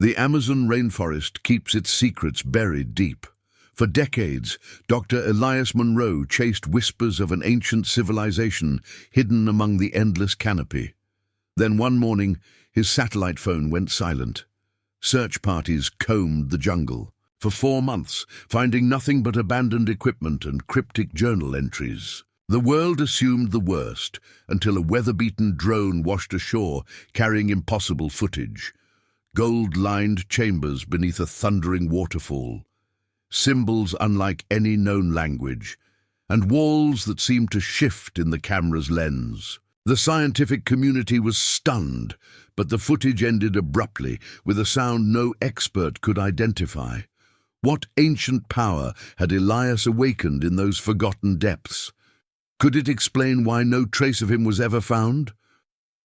The Amazon rainforest keeps its secrets buried deep. For decades, Dr. Elias Munro chased whispers of an ancient civilization hidden among the endless canopy. Then one morning, his satellite phone went silent. Search parties combed the jungle for 4 months, finding nothing but abandoned equipment and cryptic journal entries. The world assumed the worst until a weather-beaten drone washed ashore carrying impossible footage. Gold-lined chambers beneath a thundering waterfall, symbols unlike any known language, and walls that seemed to shift in the camera's lens. The scientific community was stunned, but the footage ended abruptly with a sound no expert could identify. What ancient power had Elias awakened in those forgotten depths? Could it explain why no trace of him was ever found?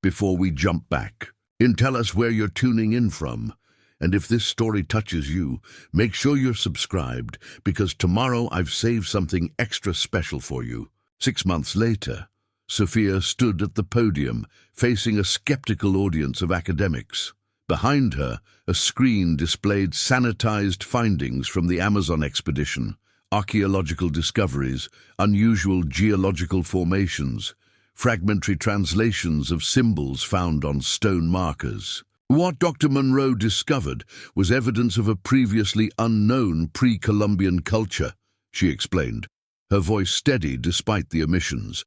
Before we jump back, tell us where you're tuning in from. And if this story touches you, make sure you're subscribed, because tomorrow I've saved something extra special for you. 6 months later, Sophia stood at the podium, facing a skeptical audience of academics. Behind her, a screen displayed sanitized findings from the Amazon expedition, archaeological discoveries, unusual geological formations, fragmentary translations of symbols found on stone markers. What Dr. Munro discovered was evidence of a previously unknown pre-Columbian culture, she explained, her voice steady despite the omissions.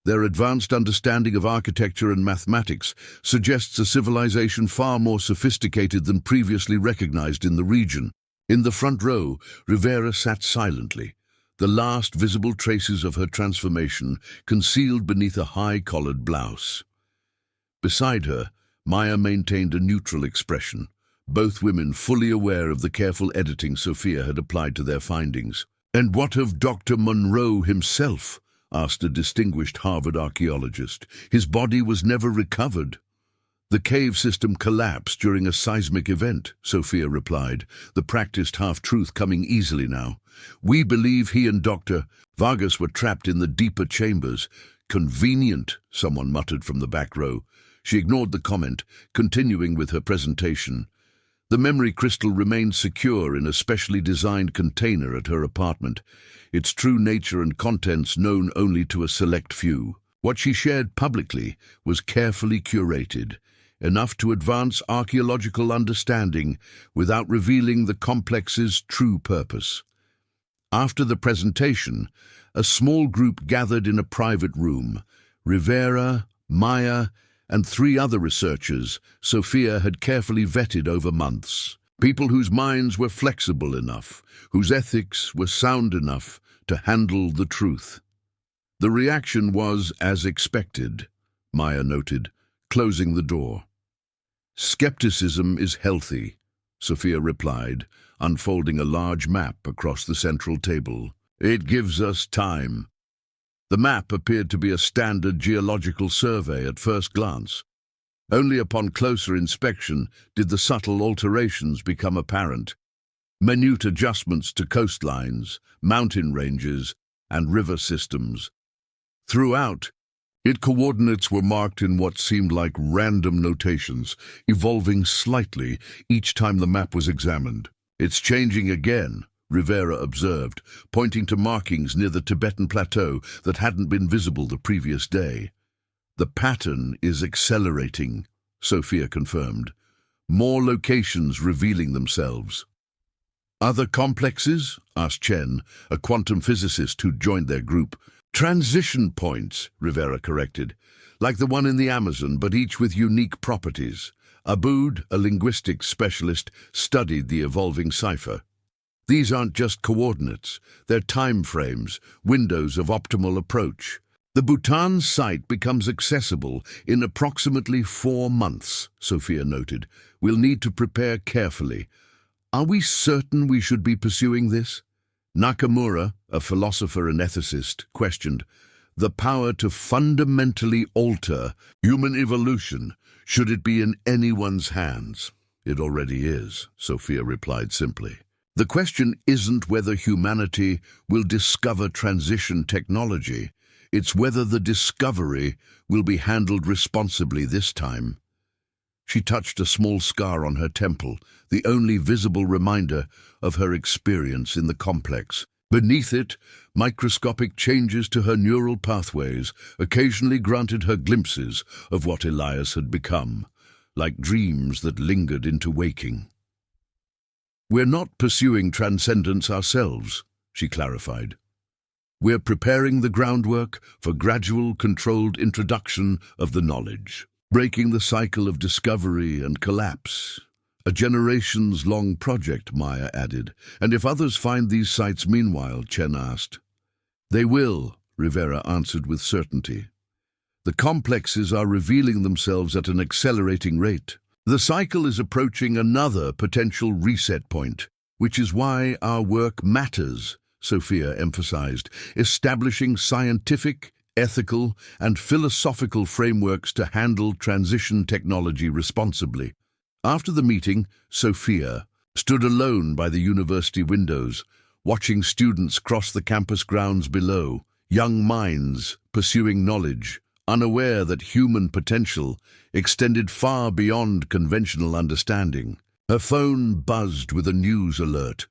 Their advanced understanding of architecture and mathematics suggests a civilization far more sophisticated than previously recognized in the region. In the front row, Rivera sat silently, the last visible traces of her transformation concealed beneath a high-collared blouse. Beside her, Maya maintained a neutral expression, both women fully aware of the careful editing Sophia had applied to their findings. "And what of Dr. Munro himself?" asked a distinguished Harvard archaeologist. "His body was never recovered." "The cave system collapsed during a seismic event," Sophia replied, the practiced half-truth coming easily now. "We believe he and Dr. Vargas were trapped in the deeper chambers." "Convenient," someone muttered from the back row. She ignored the comment, continuing with her presentation. The memory crystal remained secure in a specially designed container at her apartment, its true nature and contents known only to a select few. What she shared publicly was carefully curated, enough to advance archaeological understanding without revealing the complex's true purpose. After the presentation, a small group gathered in a private room. Rivera, Maya, and 3 other researchers Sophia had carefully vetted over months. People whose minds were flexible enough, whose ethics were sound enough to handle the truth. The reaction was as expected, Maya noted, closing the door. "Skepticism is healthy," Sophia replied, unfolding a large map across the central table. "It gives us time." The map appeared to be a standard geological survey at first glance. Only upon closer inspection did the subtle alterations become apparent. Minute adjustments to coastlines, mountain ranges, and river systems. Throughout, its coordinates were marked in what seemed like random notations, evolving slightly each time the map was examined. "It's changing again," Rivera observed, pointing to markings near the Tibetan plateau that hadn't been visible the previous day. "The pattern is accelerating," Sophia confirmed. "More locations revealing themselves." "Other complexes?" asked Chen, a quantum physicist who'd joined their group. "Transition points," Rivera corrected, "like the one in the Amazon, but each with unique properties." Aboud, a linguistics specialist, studied the evolving cipher. "These aren't just coordinates, they're time frames, windows of optimal approach. The Bhutan site becomes accessible in approximately 4 months, Sophia noted. We'll need to prepare carefully. Are we certain we should be pursuing this? Nakamura, a philosopher and ethicist, questioned, "The power to fundamentally alter human evolution, should it be in anyone's hands?" "It already is," Sophia replied simply. "The question isn't whether humanity will discover transition technology. It's whether the discovery will be handled responsibly this time." She touched a small scar on her temple, the only visible reminder of her experience in the complex. Beneath it, microscopic changes to her neural pathways occasionally granted her glimpses of what Elias had become, like dreams that lingered into waking. "We're not pursuing transcendence ourselves," she clarified. "We're preparing the groundwork for gradual, controlled introduction of the knowledge, breaking the cycle of discovery and collapse. A generations-long project," Maya added. "And if others find these sites meanwhile," Chen asked. "They will," Rivera answered with certainty. "The complexes are revealing themselves at an accelerating rate. The cycle is approaching another potential reset point, which is why our work matters," Sophia emphasized, "establishing scientific, ethical, and philosophical frameworks to handle transition technology responsibly." After the meeting, Sophia stood alone by the university windows, watching students cross the campus grounds below, young minds pursuing knowledge, unaware that human potential extended far beyond conventional understanding. Her phone buzzed with a news alert.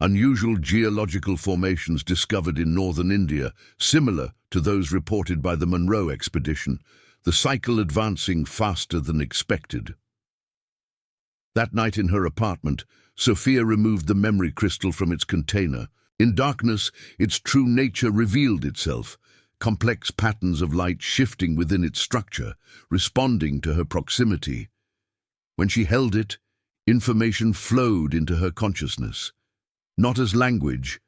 Unusual geological formations discovered in northern India, similar to those reported by the Monroe expedition, the cycle advancing faster than expected. That night in her apartment, Sophia removed the memory crystal from its container. In darkness, its true nature revealed itself, complex patterns of light shifting within its structure, responding to her proximity. When she held it, information flowed into her consciousness, not as language,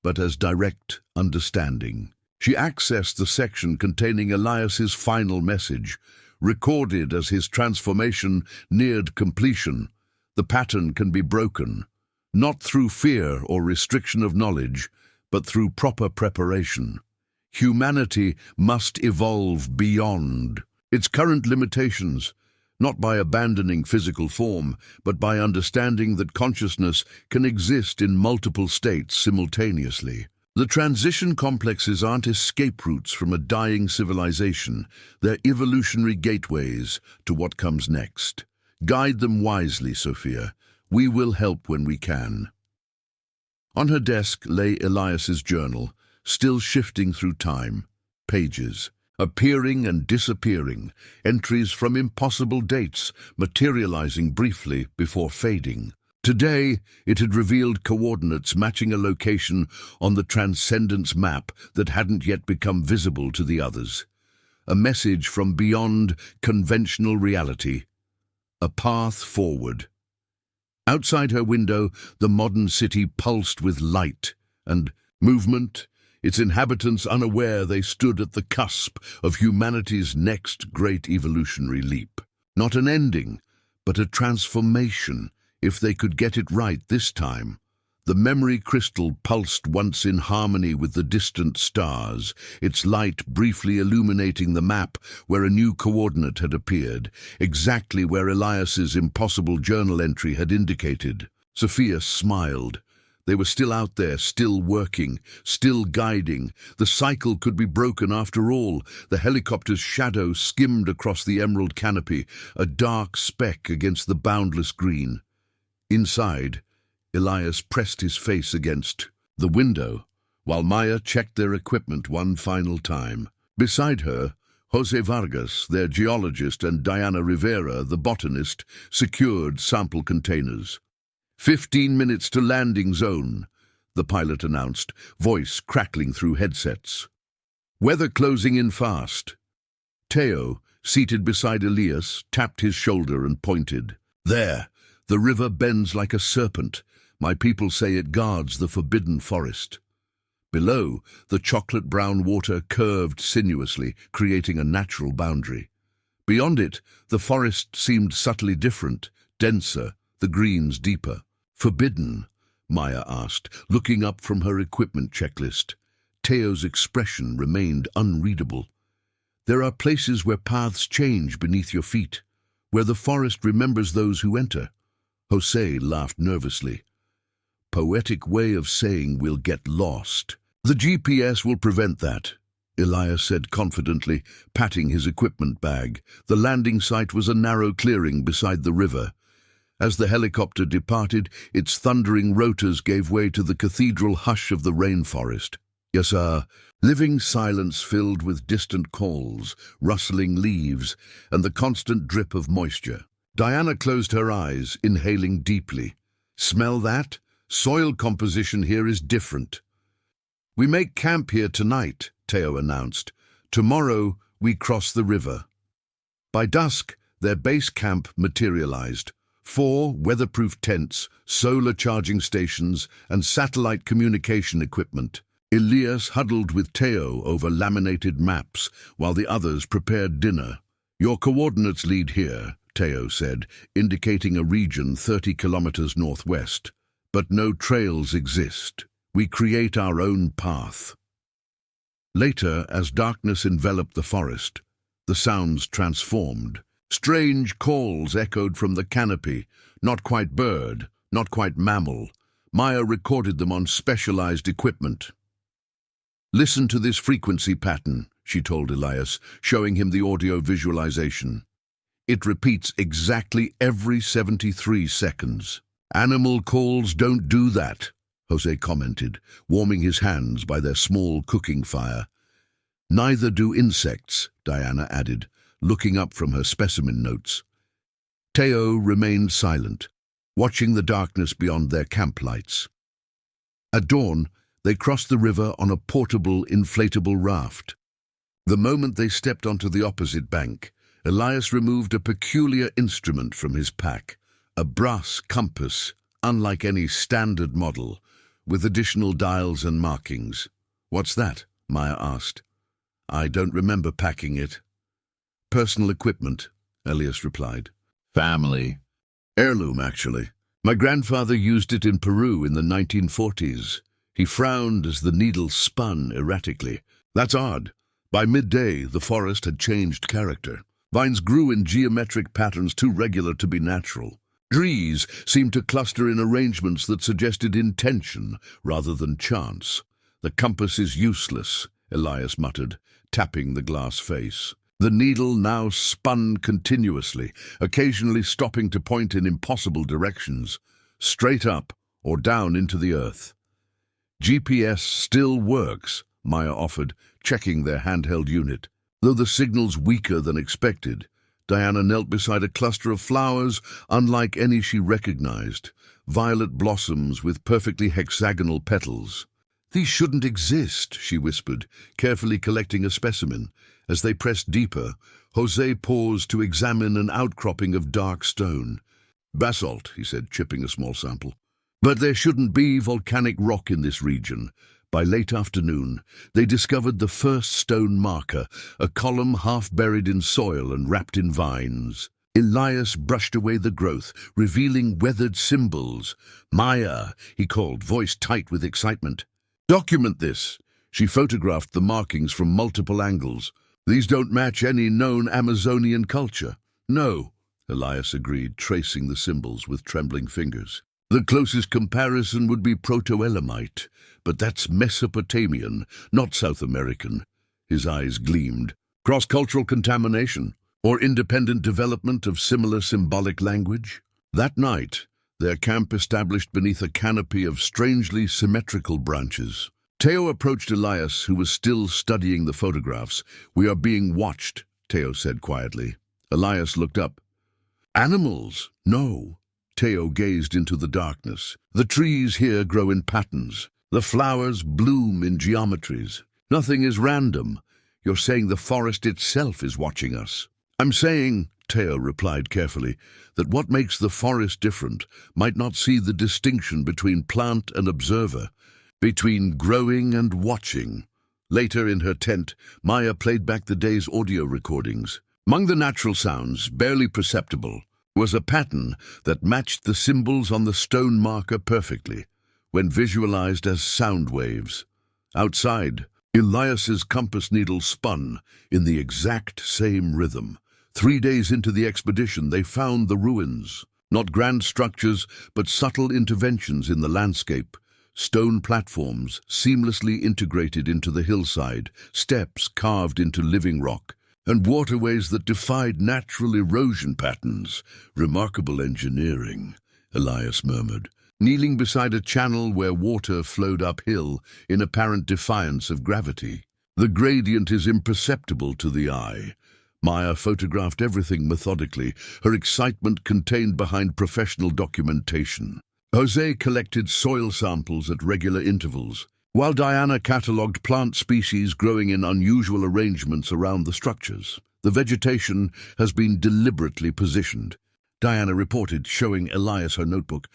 but as direct understanding. She accessed the section containing Elias's final message, recorded as his transformation neared completion. The pattern can be broken, not through fear or restriction of knowledge, but through proper preparation. Humanity must evolve beyond its current limitations, not by abandoning physical form, but by understanding that consciousness can exist in multiple states simultaneously. The transition complexes aren't escape routes from a dying civilization. They're evolutionary gateways to what comes next. Guide them wisely, Sophia. We will help when we can. On her desk lay Elias's journal, still shifting through time. Pages, appearing and disappearing, entries from impossible dates, materializing briefly before fading. Today, it had revealed coordinates matching a location on the Transcendence map that hadn't yet become visible to the others. A message from beyond conventional reality. A path forward. Outside her window, the modern city pulsed with light and movement, its inhabitants unaware they stood at the cusp of humanity's next great evolutionary leap. Not an ending, but a transformation, if they could get it right this time. The memory crystal pulsed once in harmony with the distant stars, its light briefly illuminating the map where a new coordinate had appeared, exactly where Elias's impossible journal entry had indicated. Sophia smiled. They were still out there, still working, still guiding. The cycle could be broken after all. The helicopter's shadow skimmed across the emerald canopy, a dark speck against the boundless green. Inside, Elias pressed his face against the window, while Maya checked their equipment one final time. Beside her, Jose Vargas, their geologist, and Diana Rivera, the botanist, secured sample containers. 15 minutes to landing zone, the pilot announced, voice crackling through headsets. Weather closing in fast. Teo, seated beside Elias, tapped his shoulder and pointed. There, the river bends like a serpent. My people say it guards the forbidden forest. Below, the chocolate-brown water curved sinuously, creating a natural boundary. Beyond it, the forest seemed subtly different, denser, the greens deeper. Forbidden? Maya asked, looking up from her equipment checklist. Teo's expression remained unreadable. There are places where paths change beneath your feet, where the forest remembers those who enter. Jose laughed nervously. Poetic way of saying we'll get lost. The GPS will prevent that. Elias said confidently, patting his equipment bag. The landing site was a narrow clearing beside the river. As the helicopter departed, its thundering rotors gave way to the cathedral hush of the rainforest. Yes, sir. Living silence filled with distant calls, rustling leaves, and the constant drip of moisture. Diana closed her eyes, inhaling deeply. Smell that? Soil composition here is different. We make camp here tonight, Teo announced. Tomorrow we cross the river. By dusk, their base camp materialized. 4 weatherproof tents, solar charging stations, and satellite communication equipment. Elias huddled with Teo over laminated maps while the others prepared dinner. Your coordinates lead here, Teo said, indicating a region 30 kilometers northwest. But no trails exist. We create our own path. Later, as darkness enveloped the forest, the sounds transformed. Strange calls echoed from the canopy, not quite bird, not quite mammal. Maya recorded them on specialized equipment. Listen to this frequency pattern, she told Elias, showing him the audio visualization. It repeats exactly every 73 seconds. Animal calls don't do that, Jose commented, warming his hands by their small cooking fire. Neither do insects, Diana added, looking up from her specimen notes. Teo remained silent, watching the darkness beyond their camp lights. At dawn, they crossed the river on a portable, inflatable raft. The moment they stepped onto the opposite bank, Elias removed a peculiar instrument from his pack, a brass compass, unlike any standard model, with additional dials and markings. What's that? Maya asked. I don't remember packing it. Personal equipment, Elias replied. Family. Heirloom, actually. My grandfather used it in Peru in the 1940s. He frowned as the needle spun erratically. That's odd. By midday, the forest had changed character. Vines grew in geometric patterns too regular to be natural. Trees seemed to cluster in arrangements that suggested intention rather than chance. The compass is useless, Elias muttered, tapping the glass face. The needle now spun continuously, occasionally stopping to point in impossible directions, straight up or down into the earth. GPS still works, Maya offered, checking their handheld unit. Though the signal's weaker than expected, Diana knelt beside a cluster of flowers unlike any she recognized, violet blossoms with perfectly hexagonal petals. These shouldn't exist, she whispered, carefully collecting a specimen. As they pressed deeper, Jose paused to examine an outcropping of dark stone. Basalt, he said, chipping a small sample. But there shouldn't be volcanic rock in this region. By late afternoon, they discovered the first stone marker, a column half buried in soil and wrapped in vines. Elias brushed away the growth, revealing weathered symbols. Maya, he called, voice tight with excitement. Document this. She photographed the markings from multiple angles. These don't match any known Amazonian culture. No, Elias agreed, tracing the symbols with trembling fingers. The closest comparison would be Proto-Elamite, but that's Mesopotamian, not South American. His eyes gleamed. Cross-cultural contamination, or independent development of similar symbolic language? That night, their camp established beneath a canopy of strangely symmetrical branches. Teo approached Elias, who was still studying the photographs. We are being watched, Teo said quietly. Elias looked up. Animals? No. Teo gazed into the darkness. The trees here grow in patterns. The flowers bloom in geometries. Nothing is random. You're saying the forest itself is watching us. I'm saying, Teo replied carefully, that what makes the forest different might not see the distinction between plant and observer, between growing and watching. Later in her tent, Maya played back the day's audio recordings. Among the natural sounds, barely perceptible, was a pattern that matched the symbols on the stone marker perfectly, when visualized as sound waves. Outside, Elias's compass needle spun in the exact same rhythm. 3 days into the expedition, they found the ruins. Not grand structures, but subtle interventions in the landscape. stone platforms seamlessly integrated into the hillside, steps carved into living rock, and waterways that defied natural erosion patterns. Remarkable engineering, Elias murmured, kneeling beside a channel where water flowed uphill in apparent defiance of gravity. The gradient is imperceptible to the eye. Maya photographed everything methodically, her excitement contained behind professional documentation. Jose collected soil samples at regular intervals, while Diana catalogued plant species growing in unusual arrangements around the structures. The vegetation has been deliberately positioned, Diana reported, showing Elias her notebook.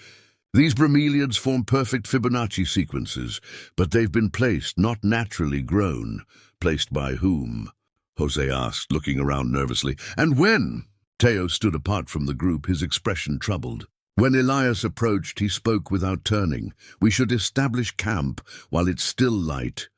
These bromeliads form perfect Fibonacci sequences, but they've been placed, not naturally grown. Placed by whom? Jose asked, looking around nervously. And when? Teo stood apart from the group, his expression troubled. When Elias approached, he spoke without turning. We should establish camp while it's still light.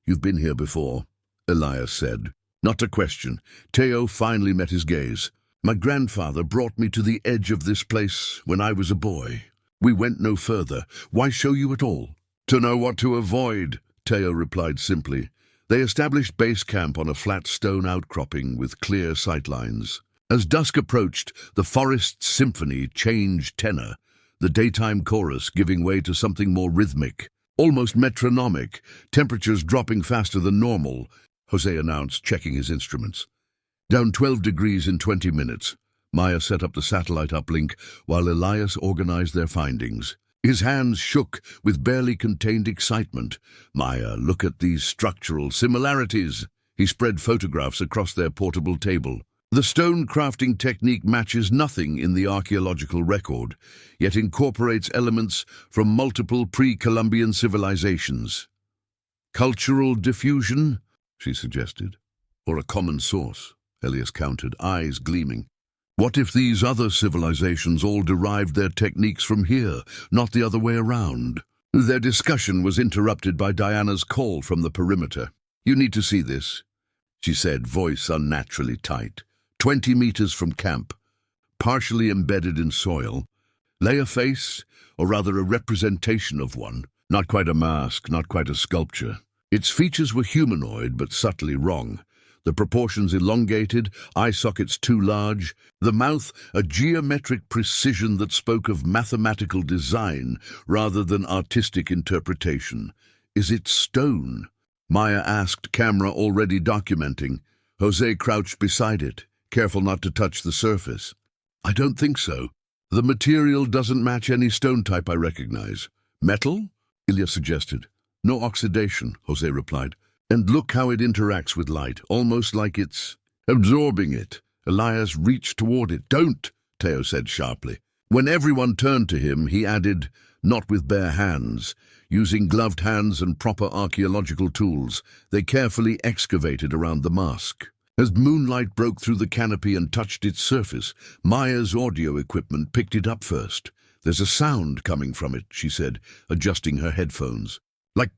You've been here before, Elias said. Not a question. Teo finally met his gaze. My grandfather brought me to the edge of this place when I was a boy. We went no further. Why show you at all? To know what to avoid, Teo replied simply. They established base camp on a flat stone outcropping with clear sightlines. As dusk approached, the forest's symphony changed tenor, the daytime chorus giving way to something more rhythmic, almost metronomic, temperatures dropping faster than normal, Jose announced, checking his instruments. Down 12 degrees in 20 minutes. Maya set up the satellite uplink while Elias organized their findings. His hands shook with barely contained excitement. Maya, look at these structural similarities. He spread photographs across their portable table. The stone crafting technique matches nothing in the archaeological record, yet incorporates elements from multiple pre-Columbian civilizations. Cultural diffusion, she suggested. Or a common source, Elias countered, eyes gleaming. What if these other civilizations all derived their techniques from here, not the other way around? Their discussion was interrupted by Diana's call from the perimeter. You need to see this, she said, voice unnaturally tight. 20 meters from camp, partially embedded in soil, lay a face, or rather a representation of one. Not quite a mask, not quite a sculpture. Its features were humanoid, but subtly wrong. The proportions elongated, eye sockets too large, the mouth a geometric precision that spoke of mathematical design rather than artistic interpretation. Is it stone? Maya asked, camera already documenting. Jose crouched beside it, careful not to touch the surface. I don't think so. The material doesn't match any stone type I recognize. Metal? Ilya suggested. No oxidation, Jose replied. And look how it interacts with light, almost like it's absorbing it. Elias reached toward it. Don't, Teo said sharply. When everyone turned to him, he added, not with bare hands. Using gloved hands and proper archaeological tools, they carefully excavated around the mask. As moonlight broke through the canopy and touched its surface, Maya's audio equipment picked it up first. There's a sound coming from it, she said, adjusting her headphones. Like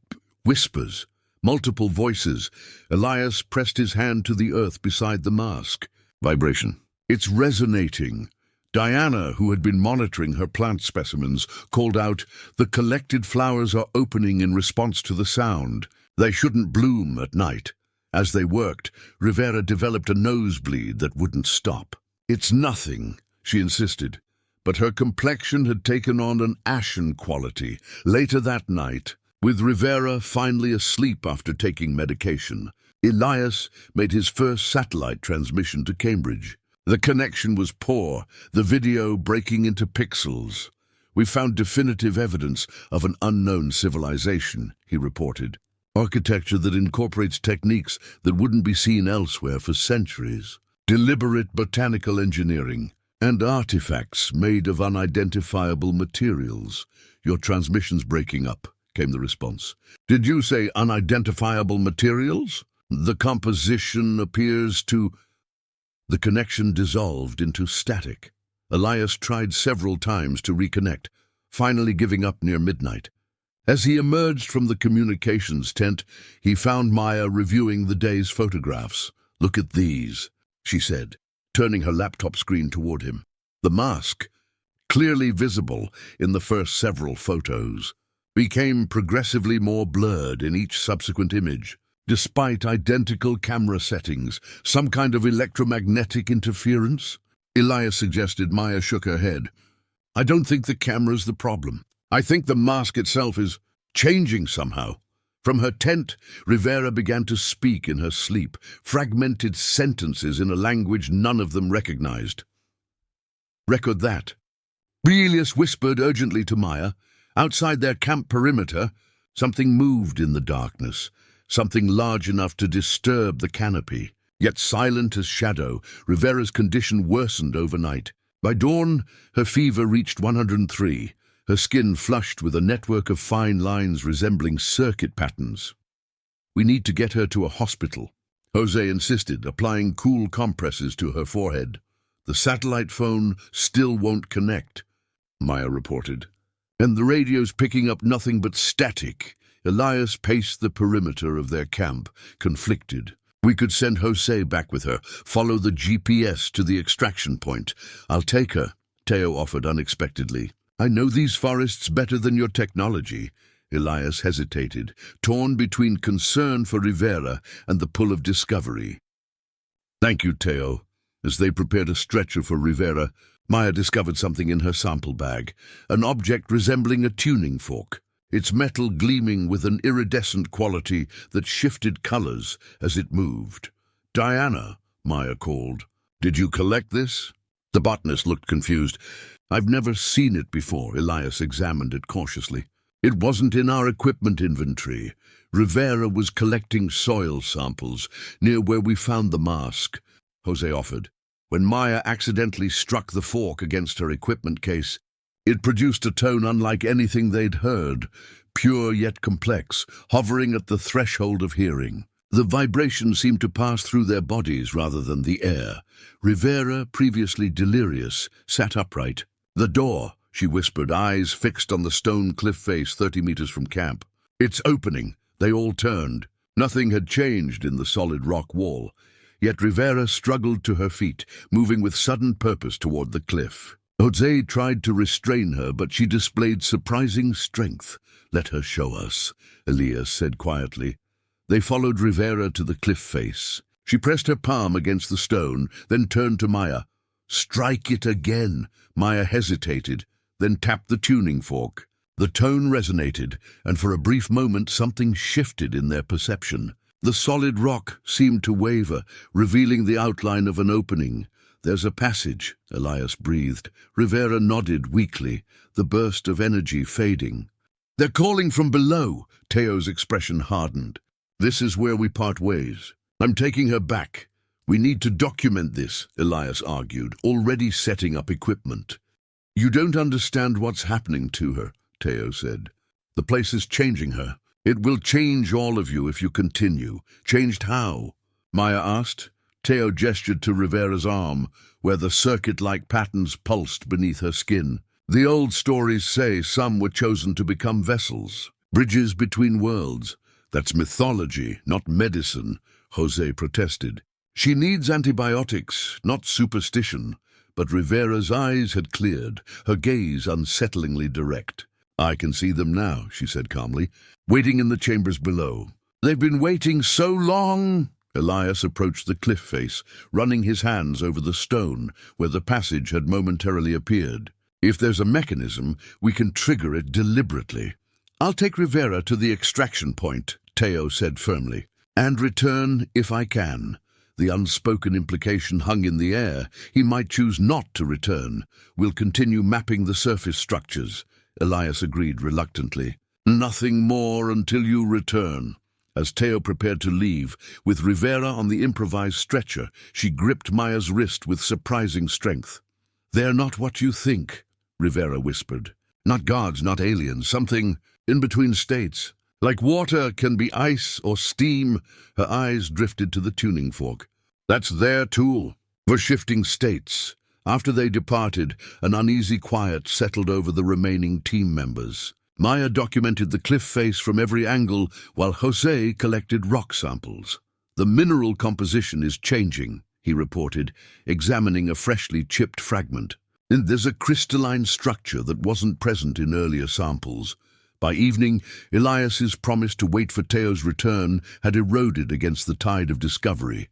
whispers, multiple voices. Elias pressed his hand to the earth beside the mask. Vibration. It's resonating. Diana, who had been monitoring her plant specimens, called out, the collected flowers are opening in response to the sound. They shouldn't bloom at night. As they worked, Rivera developed a nosebleed that wouldn't stop. It's nothing, she insisted, but her complexion had taken on an ashen quality. Later that night, with Rivera finally asleep after taking medication, Elias made his first satellite transmission to Cambridge. The connection was poor, the video breaking into pixels. We found definitive evidence of an unknown civilization, he reported. Architecture that incorporates techniques that wouldn't be seen elsewhere for centuries. Deliberate botanical engineering and artifacts made of unidentifiable materials. Your transmission's breaking up, came the response. Did you say unidentifiable materials? The composition appears to... The connection dissolved into static. Elias tried several times to reconnect, finally giving up near midnight. As he emerged from the communications tent, he found Maya reviewing the day's photographs. Look at these, she said, turning her laptop screen toward him. The mask, clearly visible in the first several photos. became progressively more blurred in each subsequent image. Despite identical camera settings, some kind of electromagnetic interference? Elias suggested. Maya shook her head. I don't think the camera's the problem. I think the mask itself is changing somehow. From her tent, Rivera began to speak in her sleep, fragmented sentences in a language none of them recognized. Record that. Elias whispered urgently to Maya. Outside their camp perimeter, something moved in the darkness, something large enough to disturb the canopy. Yet silent as shadow, Rivera's condition worsened overnight. By dawn, her fever reached 103, her skin flushed with a network of fine lines resembling circuit patterns. We need to get her to a hospital, Jose insisted, applying cool compresses to her forehead. The satellite phone still won't connect, Maya reported. And the radio's picking up nothing but static. Elias paced the perimeter of their camp, conflicted. We could send Jose back with her, follow the GPS to the extraction point. I'll take her, Teo offered unexpectedly. I know these forests better than your technology. Elias hesitated, torn between concern for Rivera and the pull of discovery. Thank you, Teo. As they prepared a stretcher for Rivera, Maya discovered something in her sample bag, an object resembling a tuning fork, its metal gleaming with an iridescent quality that shifted colors as it moved. Diana, Maya called. Did you collect this? The botanist looked confused. I've never seen it before. Elias examined it cautiously. It wasn't in our equipment inventory. Rivera was collecting soil samples near where we found the mask, Jose offered. When Maya accidentally struck the fork against her equipment case, it produced a tone unlike anything they'd heard, pure yet complex, hovering at the threshold of hearing. The vibration seemed to pass through their bodies rather than the air. Rivera, previously delirious, sat upright. The door, she whispered, eyes fixed on the stone cliff face 30 meters from camp. It's opening. They all turned. Nothing had changed in the solid rock wall. Yet Rivera struggled to her feet, moving with sudden purpose toward the cliff. Jose tried to restrain her, but she displayed surprising strength. Let her show us, Elias said quietly. They followed Rivera to the cliff face. She pressed her palm against the stone, then turned to Maya. Strike it again. Maya hesitated, then tapped the tuning fork. The tone resonated, and for a brief moment something shifted in their perception. The solid rock seemed to waver, revealing the outline of an opening. There's a passage, Elias breathed. Rivera nodded weakly, the burst of energy fading. They're calling from below, Teo's expression hardened. This is where we part ways. I'm taking her back. We need to document this, Elias argued, already setting up equipment. You don't understand what's happening to her, Teo said. The place is changing her. It will change all of you if you continue. Changed how? Maya asked. Teo gestured to Rivera's arm, where the circuit-like patterns pulsed beneath her skin. The old stories say some were chosen to become vessels, bridges between worlds. That's mythology, not medicine, Jose protested. She needs antibiotics, not superstition. But Rivera's eyes had cleared, her gaze unsettlingly direct. I can see them now, she said calmly, waiting in the chambers below. They've been waiting so long. Elias approached the cliff face, running his hands over the stone where the passage had momentarily appeared. If there's a mechanism, we can trigger it deliberately. I'll take Rivera to the extraction point, Teo said firmly, and return if I can. The unspoken implication hung in the air. He might choose not to return. We'll continue mapping the surface structures, Elias agreed reluctantly. Nothing more until you return. As Teo prepared to leave, with Rivera on the improvised stretcher, she gripped Maya's wrist with surprising strength. They're not what you think, Rivera whispered. Not gods, not aliens, something in between states. Like water can be ice or steam. Her eyes drifted to the tuning fork. That's their tool for shifting states. After they departed, an uneasy quiet settled over the remaining team members. Maya documented the cliff face from every angle, while Jose collected rock samples. The mineral composition is changing, he reported, examining a freshly chipped fragment. And there's a crystalline structure that wasn't present in earlier samples. By evening, Elias's promise to wait for Teo's return had eroded against the tide of discovery.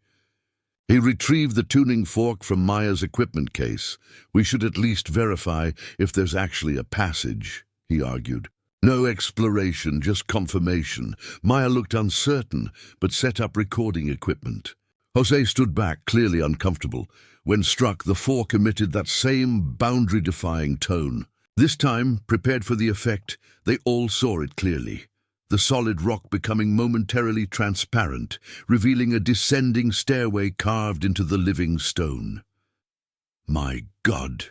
He retrieved the tuning fork from Maya's equipment case. "We should at least verify if there's actually a passage," he argued. "No exploration, just confirmation." Maya looked uncertain, but set up recording equipment. Jose stood back, clearly uncomfortable. When struck, the fork emitted that same boundary-defying tone. This time, prepared for the effect, they all saw it clearly. The solid rock becoming momentarily transparent, revealing a descending stairway carved into the living stone. "My God,"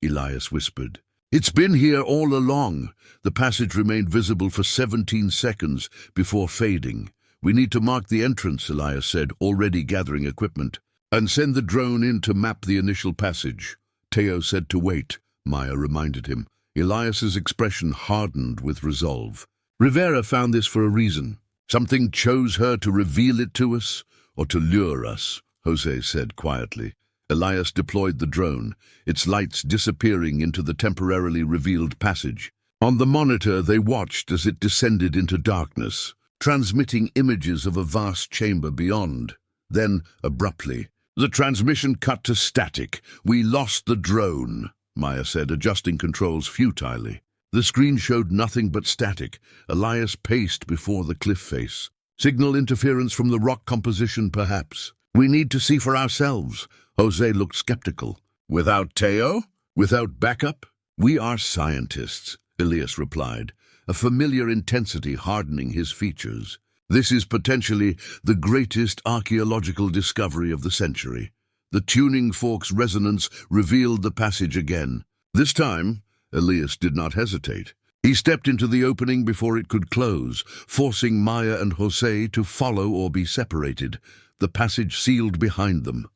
Elias whispered. "It's been here all along." The passage remained visible for 17 seconds before fading. "We need to mark the entrance," Elias said, already gathering equipment, "and send the drone in to map the initial passage." Teo said to wait, Maya reminded him. Elias's expression hardened with resolve. "Rivera found this for a reason. Something chose her to reveal it to us, or to lure us," Jose said quietly. Elias deployed the drone, its lights disappearing into the temporarily revealed passage. On the monitor, they watched as it descended into darkness, transmitting images of a vast chamber beyond. Then, abruptly, the transmission cut to static. "We lost the drone," Maya said, adjusting controls futilely. The screen showed nothing but static. Elias paced before the cliff face. "Signal interference from the rock composition, perhaps. We need to see for ourselves." Jose looked skeptical. "Without Teo? Without backup?" "We are scientists," Elias replied, a familiar intensity hardening his features. "This is potentially the greatest archaeological discovery of the century." The tuning fork's resonance revealed the passage again. This time, Elias did not hesitate. He stepped into the opening before it could close, forcing Maya and Jose to follow or be separated. The passage sealed behind them.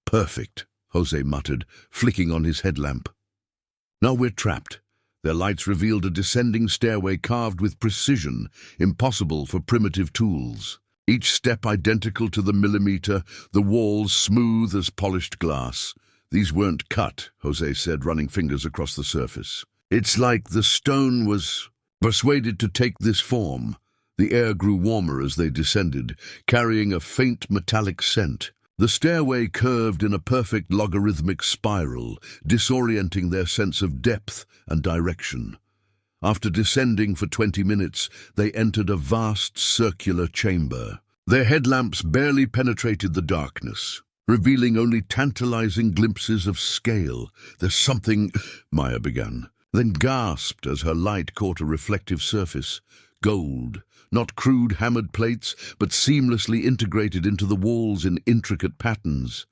"Perfect," Jose muttered, flicking on his headlamp. "Now we're trapped." Their lights revealed a descending stairway carved with precision, impossible for primitive tools. Each step identical to the millimeter, the walls smooth as polished glass. "These weren't cut," Jose said, running fingers across the surface. "It's like the stone was persuaded to take this form." The air grew warmer as they descended, carrying a faint metallic scent. The stairway curved in a perfect logarithmic spiral, disorienting their sense of depth and direction. After descending for 20 minutes, they entered a vast circular chamber. Their headlamps barely penetrated the darkness, revealing only tantalizing glimpses of scale. "There's something," Maya began, then gasped as her light caught a reflective surface. Gold, not crude hammered plates, but seamlessly integrated into the walls in intricate patterns.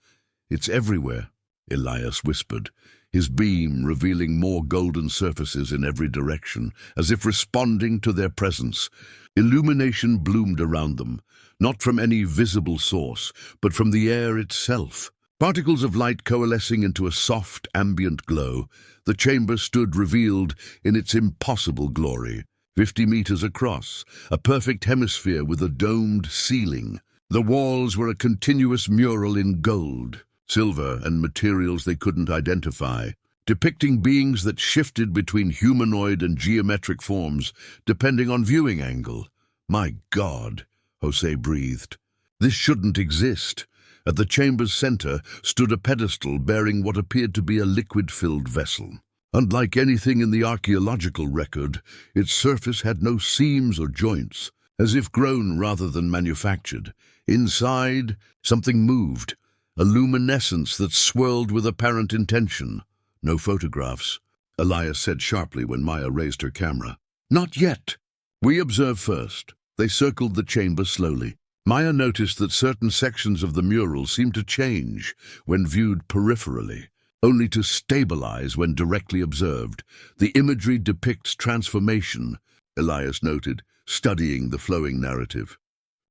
"It's everywhere," Elias whispered, his beam revealing more golden surfaces in every direction, as if responding to their presence. Illumination bloomed around them, not from any visible source, but from the air itself. Particles of light coalescing into a soft, ambient glow. The chamber stood revealed in its impossible glory. 50 meters across, a perfect hemisphere with a domed ceiling. The walls were a continuous mural in gold, silver, and materials they couldn't identify, depicting beings that shifted between humanoid and geometric forms, depending on viewing angle. "My God," Jose breathed. "This shouldn't exist." At the chamber's center stood a pedestal bearing what appeared to be a liquid-filled vessel. Unlike anything in the archaeological record, its surface had no seams or joints, as if grown rather than manufactured. Inside, something moved, a luminescence that swirled with apparent intention. "No photographs," Elias said sharply when Maya raised her camera. "Not yet. We observe first." They circled the chamber slowly. Maya noticed that certain sections of the mural seemed to change when viewed peripherally, only to stabilize when directly observed. "The imagery depicts transformation," Elias noted, studying the flowing narrative.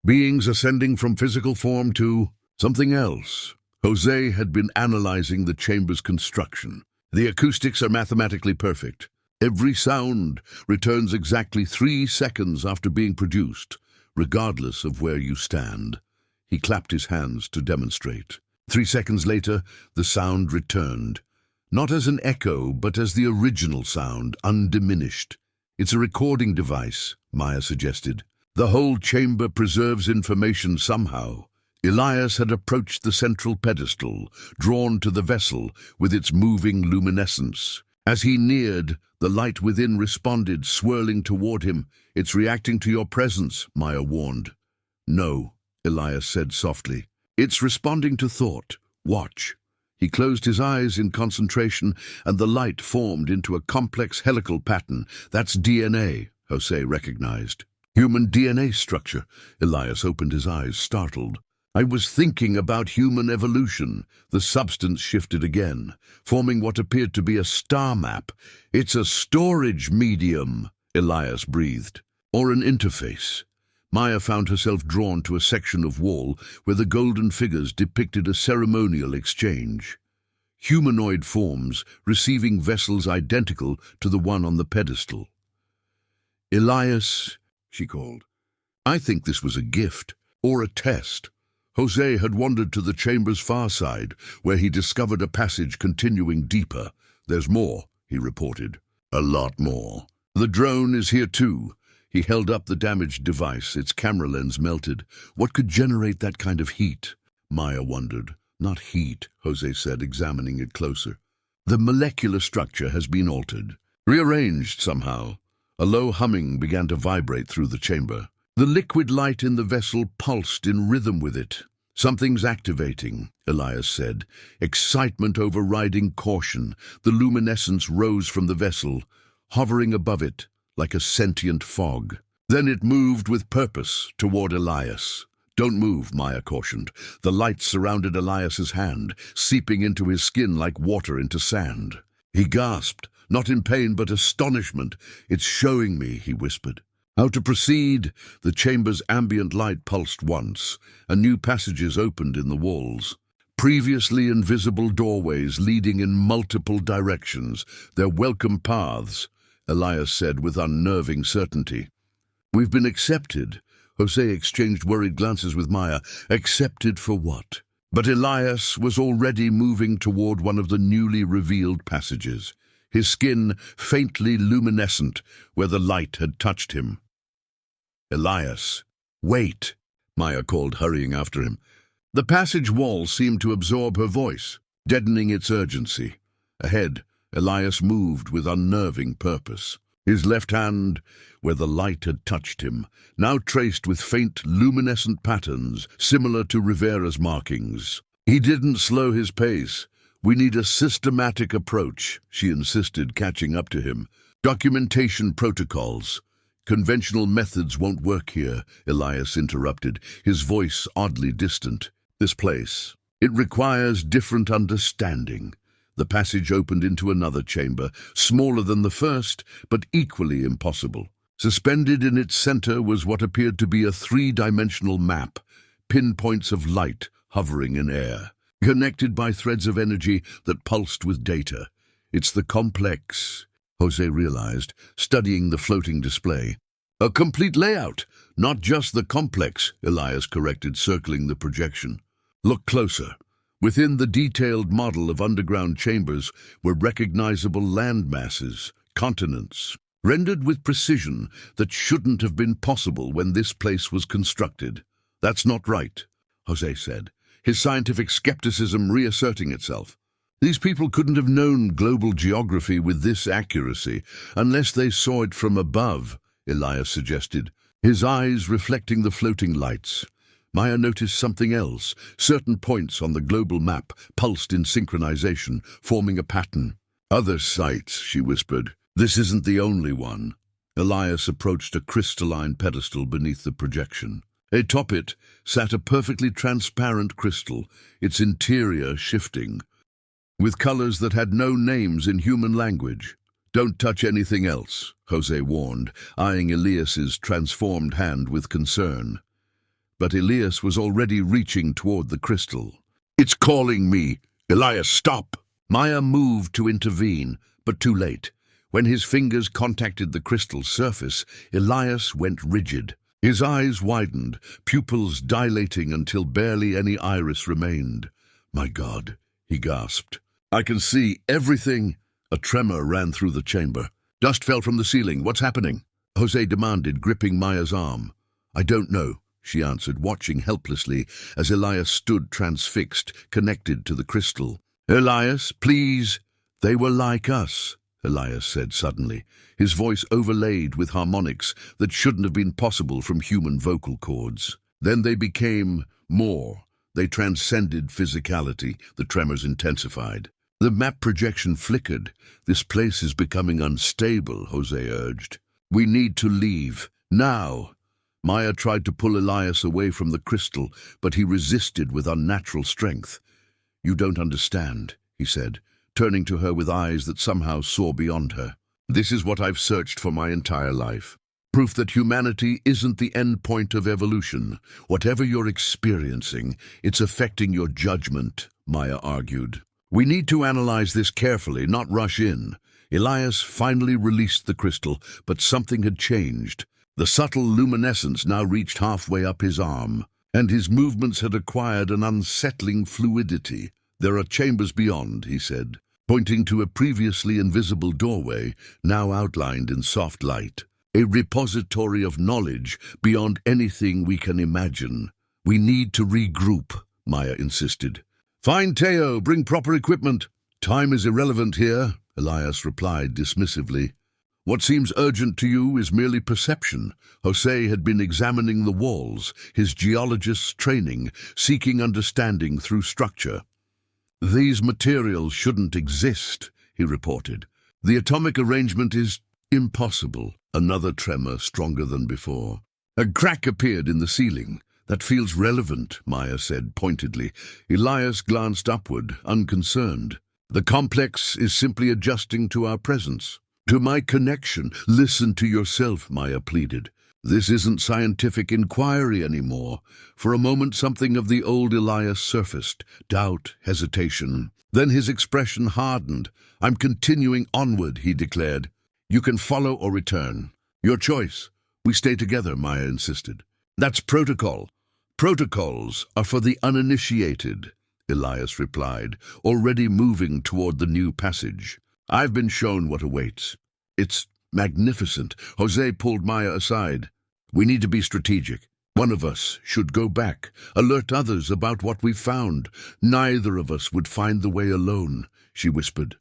"Beings ascending from physical form to something else." Jose had been analyzing the chamber's construction. "The acoustics are mathematically perfect. Every sound returns exactly 3 seconds after being produced, regardless of where you stand." He clapped his hands to demonstrate. 3 seconds later, the sound returned, not as an echo, but as the original sound, undiminished. It's a recording device, Maya suggested. The whole chamber preserves information somehow. Elias had approached the central pedestal, drawn to the vessel with its moving luminescence. As he neared, the light within responded, swirling toward him. "It's reacting to your presence," Maya warned. "No," Elias said softly. "It's responding to thought. Watch." He closed his eyes in concentration, and the light formed into a complex helical pattern. "That's DNA," Jose recognized. "Human DNA structure." Elias opened his eyes, startled. "I was thinking about human evolution." The substance shifted again, forming what appeared to be a star map. "It's a storage medium," Elias breathed. "Or an interface." Maya found herself drawn to a section of wall where the golden figures depicted a ceremonial exchange. Humanoid forms receiving vessels identical to the one on the pedestal. "Elias," she called. "I think this was a gift, or a test." Jose had wandered to the chamber's far side, where he discovered a passage continuing deeper. "There's more," he reported. "A lot more. The drone is here too." He held up the damaged device, its camera lens melted. What could generate that kind of heat? Maya wondered. "Not heat," Jose said, examining it closer. "The molecular structure has been altered, rearranged somehow." A low humming began to vibrate through the chamber. The liquid light in the vessel pulsed in rhythm with it. "Something's activating," Elias said, excitement overriding caution. The luminescence rose from the vessel, hovering above it like a sentient fog. Then it moved with purpose toward Elias. "Don't move," Maya cautioned. The light surrounded Elias's hand, seeping into his skin like water into sand. He gasped, not in pain but astonishment. "It's showing me," he whispered. How to proceed? The chamber's ambient light pulsed once, and new passages opened in the walls. Previously invisible doorways leading in multiple directions, their welcome paths, Elias said with unnerving certainty. "We've been accepted." Jose exchanged worried glances with Maya. Accepted for what? But Elias was already moving toward one of the newly revealed passages, his skin faintly luminescent where the light had touched him. "Elias, wait," Maya called, hurrying after him. The passage wall seemed to absorb her voice, deadening its urgency. Ahead, Elias moved with unnerving purpose. His left hand, where the light had touched him, now traced with faint luminescent patterns similar to Rivera's markings. He didn't slow his pace. "We need a systematic approach," she insisted, catching up to him. "Documentation protocols." "Conventional methods won't work here," Elias interrupted, his voice oddly distant. "This place. It requires different understanding." The passage opened into another chamber, smaller than the first, but equally impossible. Suspended in its center was what appeared to be a three-dimensional map, pinpoints of light hovering in air, connected by threads of energy that pulsed with data. "It's the complex," Jose realized, studying the floating display. "A complete layout, not just the complex," Elias corrected, circling the projection. "Look closer." Within the detailed model of underground chambers were recognizable land masses, continents, rendered with precision that shouldn't have been possible when this place was constructed. "That's not right," Jose said, his scientific skepticism reasserting itself. "These people couldn't have known global geography with this accuracy unless they saw it from above," Elias suggested, his eyes reflecting the floating lights. Maya noticed something else. Certain points on the global map pulsed in synchronization, forming a pattern. "Other sites," she whispered. "This isn't the only one." Elias approached a crystalline pedestal beneath the projection. Atop it sat a perfectly transparent crystal, its interior shifting, with colors that had no names in human language. "Don't touch anything else," Jose warned, eyeing Elias's transformed hand with concern. But Elias was already reaching toward the crystal. "It's calling me! Elias, stop!" Maya moved to intervene, but too late. When his fingers contacted the crystal's surface, Elias went rigid. His eyes widened, pupils dilating until barely any iris remained. "My God," he gasped. "I can see everything." A tremor ran through the chamber. Dust fell from the ceiling. What's happening? Jose demanded, gripping Maya's arm. I don't know, she answered, watching helplessly as Elias stood transfixed, connected to the crystal. Elias, please. They were like us, Elias said suddenly, his voice overlaid with harmonics that shouldn't have been possible from human vocal cords. Then they became more. They transcended physicality. The tremors intensified. The map projection flickered. This place is becoming unstable, Jose urged. We need to leave. Now. Maya tried to pull Elias away from the crystal, but he resisted with unnatural strength. You don't understand, he said, turning to her with eyes that somehow saw beyond her. This is what I've searched for my entire life. Proof that humanity isn't the end point of evolution. Whatever you're experiencing, it's affecting your judgment, Maya argued. We need to analyze this carefully, not rush in. Elias finally released the crystal, but something had changed. The subtle luminescence now reached halfway up his arm, and his movements had acquired an unsettling fluidity. There are chambers beyond, he said, pointing to a previously invisible doorway, now outlined in soft light. A repository of knowledge beyond anything we can imagine. We need to regroup, Maya insisted. Fine, Teo, bring proper equipment. Time is irrelevant here, Elias replied dismissively. What seems urgent to you is merely perception. Jose had been examining the walls, his geologist's training, seeking understanding through structure. These materials shouldn't exist, he reported. The atomic arrangement is impossible. Another tremor stronger than before. A crack appeared in the ceiling. That feels relevant, Maya said pointedly. Elias glanced upward, unconcerned. The complex is simply adjusting to our presence. To my connection. Listen to yourself, Maya pleaded. This isn't scientific inquiry anymore. For a moment something of the old Elias surfaced. Doubt, hesitation. Then his expression hardened. I'm continuing onward, he declared. You can follow or return. Your choice. We stay together, Maya insisted. That's protocol. Protocols are for the uninitiated, Elias replied, already moving toward the new passage. I've been shown what awaits. It's magnificent. Jose pulled Maya aside. We need to be strategic. One of us should go back, alert others about what we've found. Neither of us would find the way alone, she whispered.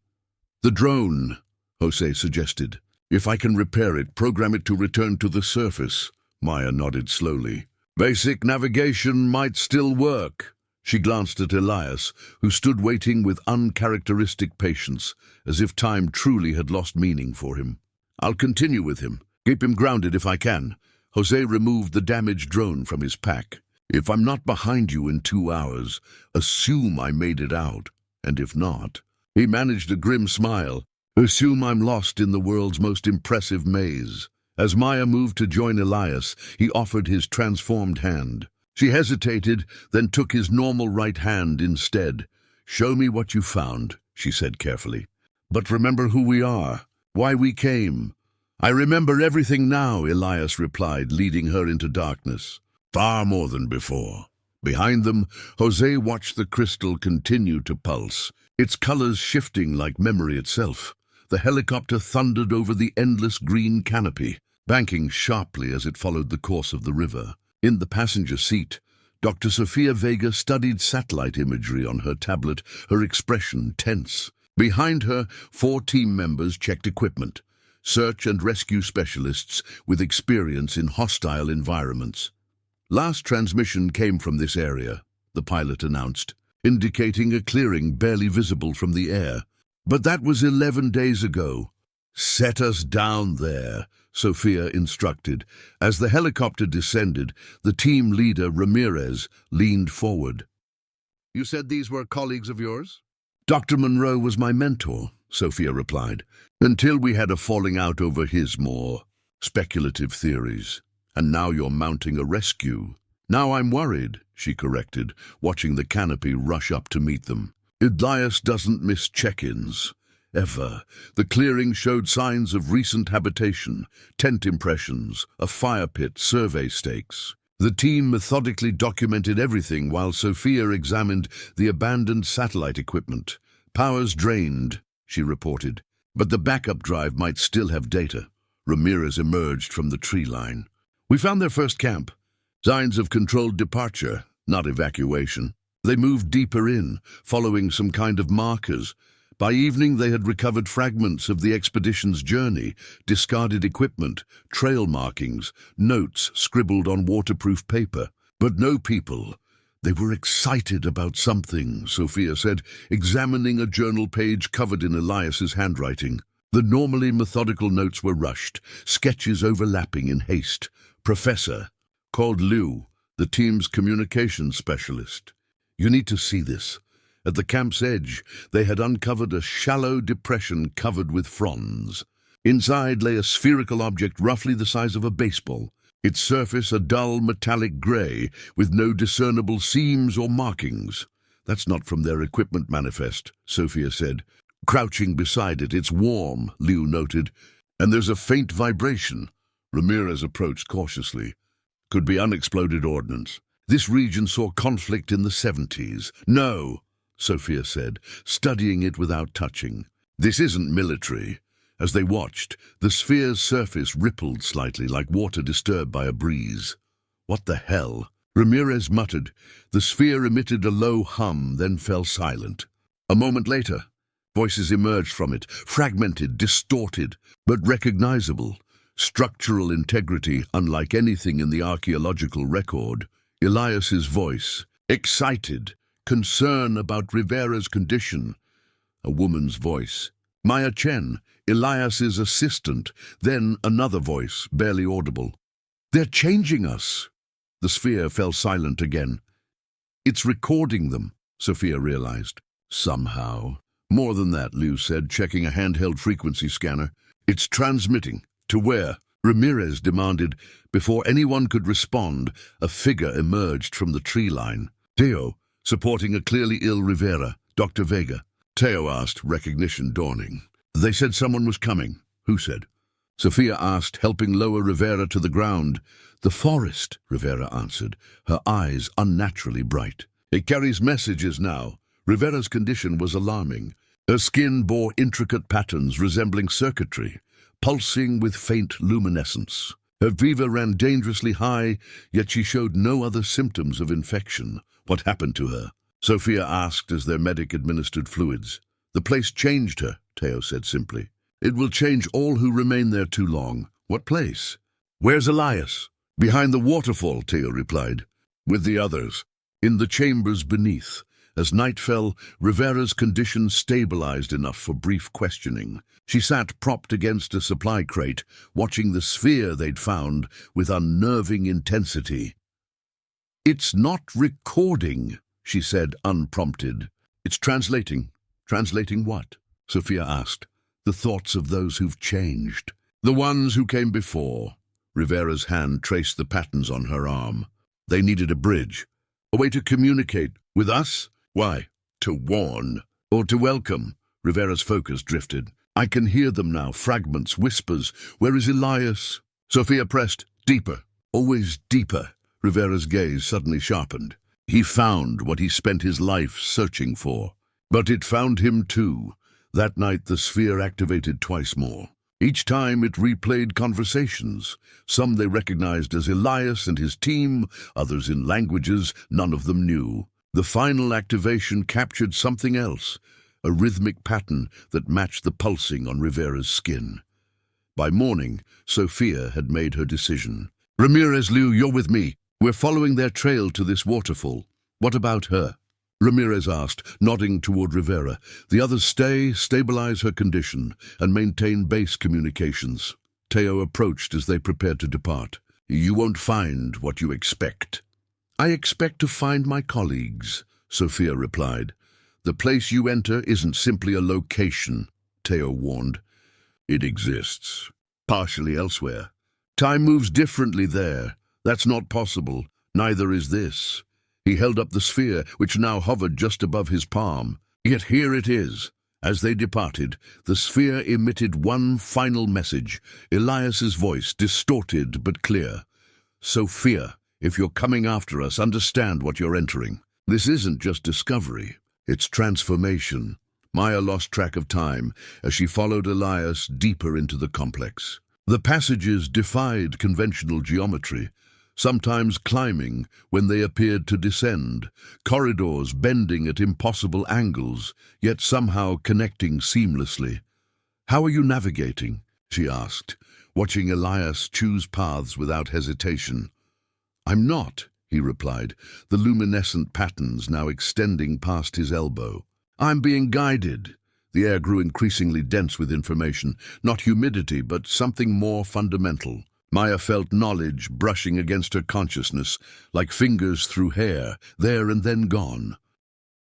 The drone, Jose suggested. If I can repair it, program it to return to the surface. Maya nodded slowly. Basic navigation might still work. She glanced at Elias, who stood waiting with uncharacteristic patience, as if time truly had lost meaning for him. I'll continue with him. Keep him grounded if I can. Jose removed the damaged drone from his pack. If I'm not behind you in 2 hours, assume I made it out. And if not, he managed a grim smile. Assume I'm lost in the world's most impressive maze. As Maya moved to join Elias, he offered his transformed hand. She hesitated, then took his normal right hand instead. Show me what you found, she said carefully. But remember who we are, why we came. I remember everything now, Elias replied, leading her into darkness. Far more than before. Behind them, Jose watched the crystal continue to pulse, its colors shifting like memory itself. The helicopter thundered over the endless green canopy, banking sharply as it followed the course of the river. In the passenger seat, Dr. Sofia Vega studied satellite imagery on her tablet, her expression tense. Behind her, 4 team members checked equipment, search and rescue specialists with experience in hostile environments. Last transmission came from this area, the pilot announced, indicating a clearing barely visible from the air. But that was 11 days ago. Set us down there, Sofia instructed. As the helicopter descended, the team leader, Ramirez, leaned forward. You said these were colleagues of yours? Dr. Monroe was my mentor, Sofia replied, until we had a falling out over his more speculative theories. And now you're mounting a rescue. Now I'm worried, she corrected, watching the canopy rush up to meet them. Elias doesn't miss check-ins. Ever. The clearing showed signs of recent habitation, tent impressions, a fire pit, survey stakes. The team methodically documented everything while Sofia examined the abandoned satellite equipment. Powers drained, she reported. But the backup drive might still have data. Ramirez emerged from the tree line. We found their first camp. Signs of controlled departure, not evacuation. They moved deeper in, following some kind of markers. By evening, they had recovered fragments of the expedition's journey, discarded equipment, trail markings, notes scribbled on waterproof paper. But no people. They were excited about something, Sophia said, examining a journal page covered in Elias's handwriting. The normally methodical notes were rushed, sketches overlapping in haste. Professor called Liu, the team's communications specialist. You need to see this. At the camp's edge, they had uncovered a shallow depression covered with fronds. Inside lay a spherical object roughly the size of a baseball, its surface a dull metallic grey with no discernible seams or markings. That's not from their equipment manifest, Sophia said. Crouching beside it, it's warm, Liu noted, and there's a faint vibration. Ramirez approached cautiously. Could be unexploded ordnance. This region saw conflict in the 70s. No, Sophia said, studying it without touching. This isn't military. As they watched, the sphere's surface rippled slightly like water disturbed by a breeze. What the hell? Ramirez muttered. The sphere emitted a low hum, then fell silent. A moment later, voices emerged from it, fragmented, distorted, but recognizable. Structural integrity unlike anything in the archaeological record. Elias's voice, excited, concern about Rivera's condition. A woman's voice. Maya Chen, Elias's assistant. Then another voice, barely audible. They're changing us. The sphere fell silent again. It's recording them, Sophia realized. Somehow. More than that, Liu said, checking a handheld frequency scanner. It's transmitting. To where? Ramirez demanded. Before anyone could respond, a figure emerged from the tree line. Teo, supporting a clearly ill Rivera. Dr. Vega. Teo asked, recognition dawning. They said someone was coming. Who said? Sophia asked, helping lower Rivera to the ground. The forest, Rivera answered, her eyes unnaturally bright. It carries messages now. Rivera's condition was alarming. Her skin bore intricate patterns resembling circuitry, pulsing with faint luminescence. Her fever ran dangerously high, yet she showed no other symptoms of infection. What happened to her? Sophia asked as their medic administered fluids. The place changed her, Teo said simply. It will change all who remain there too long. What place? Where's Elias? Behind the waterfall, Teo replied. With the others. In the chambers beneath. As night fell, Rivera's condition stabilized enough for brief questioning. She sat propped against a supply crate, watching the sphere they'd found with unnerving intensity. It's not recording, she said, unprompted. It's translating. Translating what? Sophia asked. The thoughts of those who've changed. The ones who came before. Rivera's hand traced the patterns on her arm. They needed a bridge. A way to communicate. With us? Why? To warn. Or to welcome. Rivera's focus drifted. I can hear them now, fragments, whispers. Where is Elias? Sophia pressed. Deeper. Always deeper. Rivera's gaze suddenly sharpened. He found what he spent his life searching for. But it found him too. That night the sphere activated twice more. Each time it replayed conversations. Some they recognized as Elias and his team, others in languages none of them knew. The final activation captured something else, a rhythmic pattern that matched the pulsing on Rivera's skin. By morning, Sophia had made her decision. Ramirez, Liu, you're with me. We're following their trail to this waterfall. What about her? Ramirez asked, nodding toward Rivera. The others stay, stabilize her condition, and maintain base communications. Teo approached as they prepared to depart. You won't find what you expect. I expect to find my colleagues, Sophia replied. The place you enter isn't simply a location, Teo warned. It exists, partially elsewhere. Time moves differently there. That's not possible. Neither is this. He held up the sphere, which now hovered just above his palm. Yet here it is. As they departed, the sphere emitted one final message, Elias's voice, distorted but clear. Sophia, if you're coming after us, understand what you're entering. This isn't just discovery. It's transformation. Maya lost track of time as she followed Elias deeper into the complex. The passages defied conventional geometry, sometimes climbing when they appeared to descend, corridors bending at impossible angles, yet somehow connecting seamlessly. "How are you navigating?" she asked, watching Elias choose paths without hesitation. "I'm not," he replied, the luminescent patterns now extending past his elbow. "I'm being guided." The air grew increasingly dense with information, not humidity, but something more fundamental. Maya felt knowledge brushing against her consciousness, like fingers through hair, there and then gone.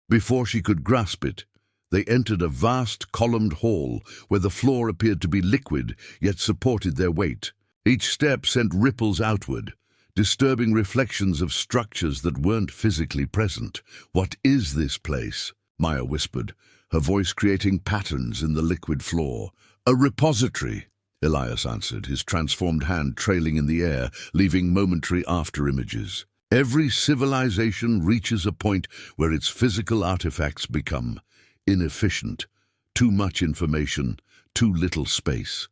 Before she could grasp it, they entered a vast columned hall where the floor appeared to be liquid, yet supported their weight. Each step sent ripples outward, disturbing reflections of structures that weren't physically present. "What is this place?" Maya whispered, her voice creating patterns in the liquid floor. "A repository," Elias answered, his transformed hand trailing in the air, leaving momentary after-images. "Every civilization reaches a point where its physical artifacts become inefficient. Too much information, too little space.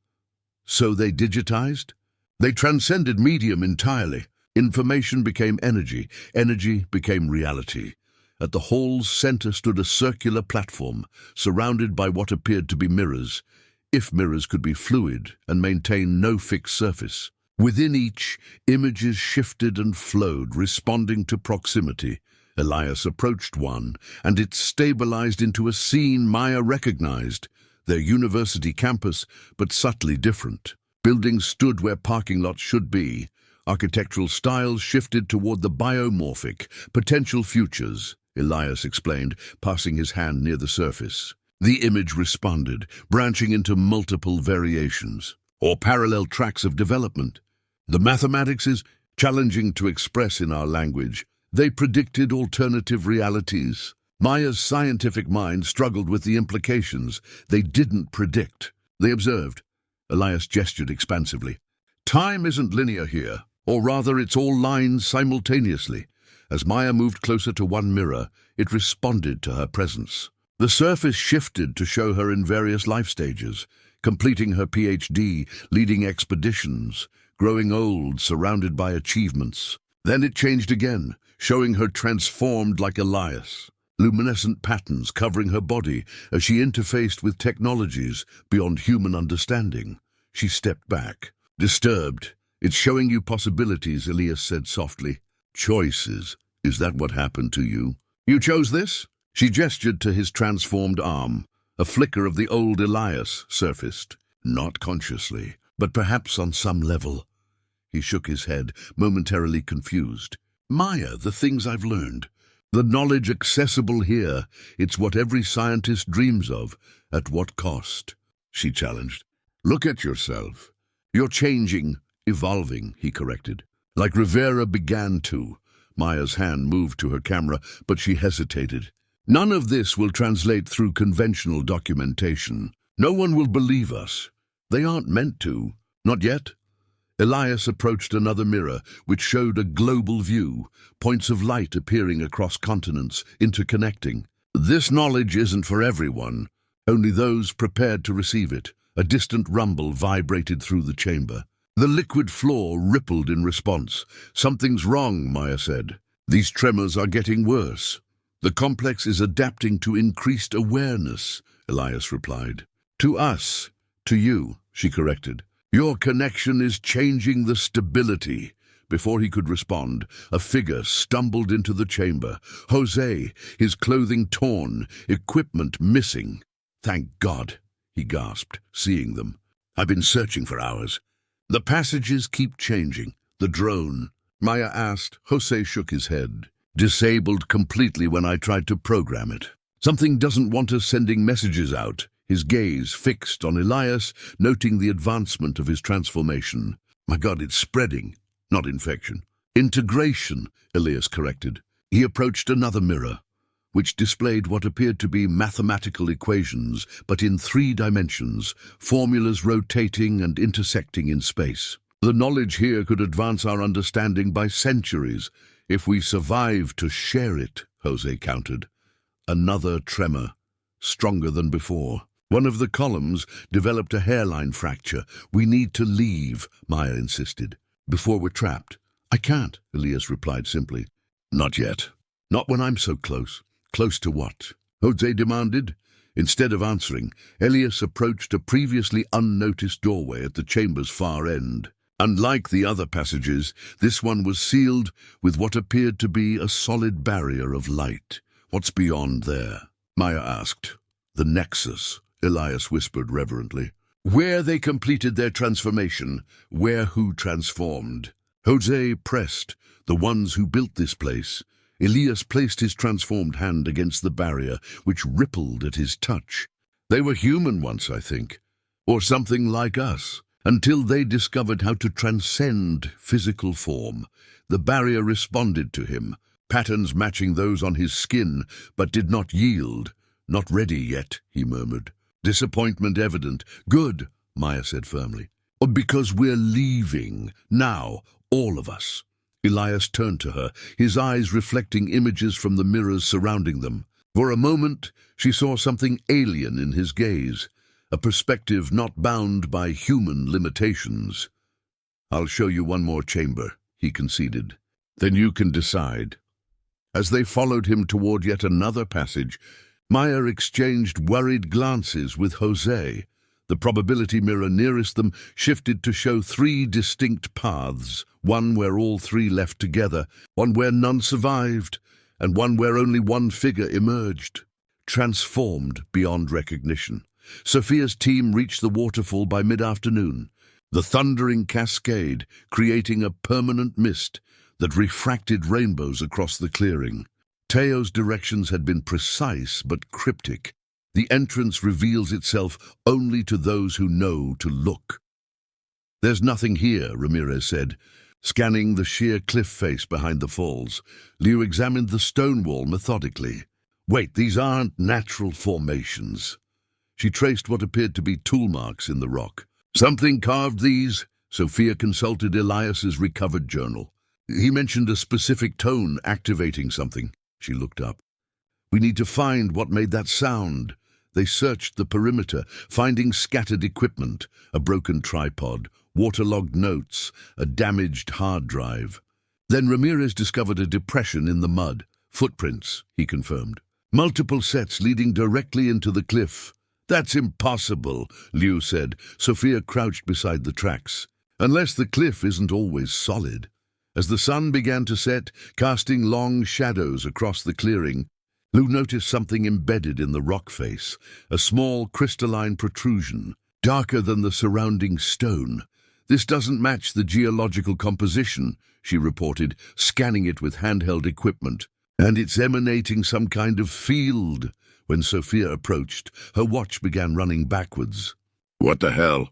So they digitized? They transcended medium entirely. Information became energy, energy became reality. At the hall's center stood a circular platform, surrounded by what appeared to be mirrors, if mirrors could be fluid and maintain no fixed surface. Within each, images shifted and flowed, responding to proximity. Elias approached one, and it stabilized into a scene Maya recognized, their university campus, but subtly different. Buildings stood where parking lots should be. Architectural styles shifted toward the biomorphic, potential futures, Elias explained, passing his hand near the surface. The image responded, branching into multiple variations, or parallel tracks of development. The mathematics is challenging to express in our language. They predicted alternative realities. Maya's scientific mind struggled with the implications. They didn't predict. They observed. Elias gestured expansively. "Time isn't linear here, or rather it's all lines simultaneously." As Maya moved closer to one mirror, it responded to her presence. The surface shifted to show her in various life stages, completing her PhD, leading expeditions, growing old, surrounded by achievements. Then it changed again, showing her transformed like Elias, luminescent patterns covering her body as she interfaced with technologies beyond human understanding. She stepped back, disturbed. "It's showing you possibilities," Elias said softly. "Choices. Is that what happened to you? You chose this?" She gestured to his transformed arm. A flicker of the old Elias surfaced. "Not consciously, but perhaps on some level." He shook his head, momentarily confused. "Maya, the things I've learned. The knowledge accessible here. It's what every scientist dreams of. At what cost?" She challenged. "Look at yourself. You're changing, evolving," he corrected. "Like Rivera began to." Maya's hand moved to her camera, but she hesitated. "None of this will translate through conventional documentation. No one will believe us. They aren't meant to. Not yet." Elias approached another mirror, which showed a global view, points of light appearing across continents, interconnecting. "This knowledge isn't for everyone, only those prepared to receive it." A distant rumble vibrated through the chamber. The liquid floor rippled in response. "Something's wrong," Maya said. "These tremors are getting worse." "The complex is adapting to increased awareness," Elias replied. "To us, to you," she corrected. "Your connection is changing the stability." Before he could respond, a figure stumbled into the chamber. Jose, his clothing torn, equipment missing. "Thank God," he gasped, seeing them. "I've been searching for hours." "The passages keep changing. The drone?" Maya asked. Jose shook his head. "Disabled completely when I tried to program it. Something doesn't want us sending messages out." His gaze fixed on Elias, noting the advancement of his transformation. "My God, it's spreading, not infection." "Integration," Elias corrected. He approached another mirror, which displayed what appeared to be mathematical equations, but in 3 dimensions, formulas rotating and intersecting in space. "The knowledge here could advance our understanding by centuries, if we survive to share it," Jose countered. Another tremor. stronger than before. One of the columns developed a hairline fracture. We need to leave, Maya insisted, before we're trapped. I can't, Elias replied simply. Not yet. Not when I'm so close. Close to what? Jose demanded. Instead of answering, Elias approached a previously unnoticed doorway at the chamber's far end. Unlike the other passages, this one was sealed with what appeared to be a solid barrier of light. What's beyond there? Maya asked. The Nexus, Elias whispered reverently. Where they completed their transformation, where who transformed. Jose pressed, the ones who built this place. Elias placed his transformed hand against the barrier, which rippled at his touch. They were human once, I think, or something like us, until they discovered how to transcend physical form. The barrier responded to him, patterns matching those on his skin, but did not yield. Not ready yet, he murmured. Disappointment evident. Good, Maya said firmly. Because we're leaving, now, all of us. Elias turned to her, his eyes reflecting images from the mirrors surrounding them. For a moment, she saw something alien in his gaze, a perspective not bound by human limitations. I'll show you one more chamber, he conceded. Then you can decide. As they followed him toward yet another passage, Maya exchanged worried glances with Jose. The probability mirror nearest them shifted to show 3 distinct paths, one where all 3 left together, one where none survived, and one where only one figure emerged, transformed beyond recognition. Sophia's team reached the waterfall by mid-afternoon, the thundering cascade creating a permanent mist that refracted rainbows across the clearing. Teo's directions had been precise but cryptic. The entrance reveals itself only to those who know to look. There's nothing here, Ramirez said, scanning the sheer cliff face behind the falls. Liu examined the stone wall methodically. Wait, these aren't natural formations. She traced what appeared to be tool marks in the rock. Something carved these? Sophia consulted Elias's recovered journal. He mentioned a specific tone activating something. She looked up. We need to find what made that sound. They searched the perimeter, finding scattered equipment, a broken tripod, waterlogged notes, a damaged hard drive. Then Ramirez discovered a depression in the mud. Footprints, he confirmed. Multiple sets leading directly into the cliff. That's impossible, Liu said. Sophia crouched beside the tracks. Unless the cliff isn't always solid. As the sun began to set, casting long shadows across the clearing, Liu noticed something embedded in the rock face, a small crystalline protrusion, darker than the surrounding stone. This doesn't match the geological composition, she reported, scanning it with handheld equipment. And it's emanating some kind of field. When Sophia approached, her watch began running backwards. What the hell?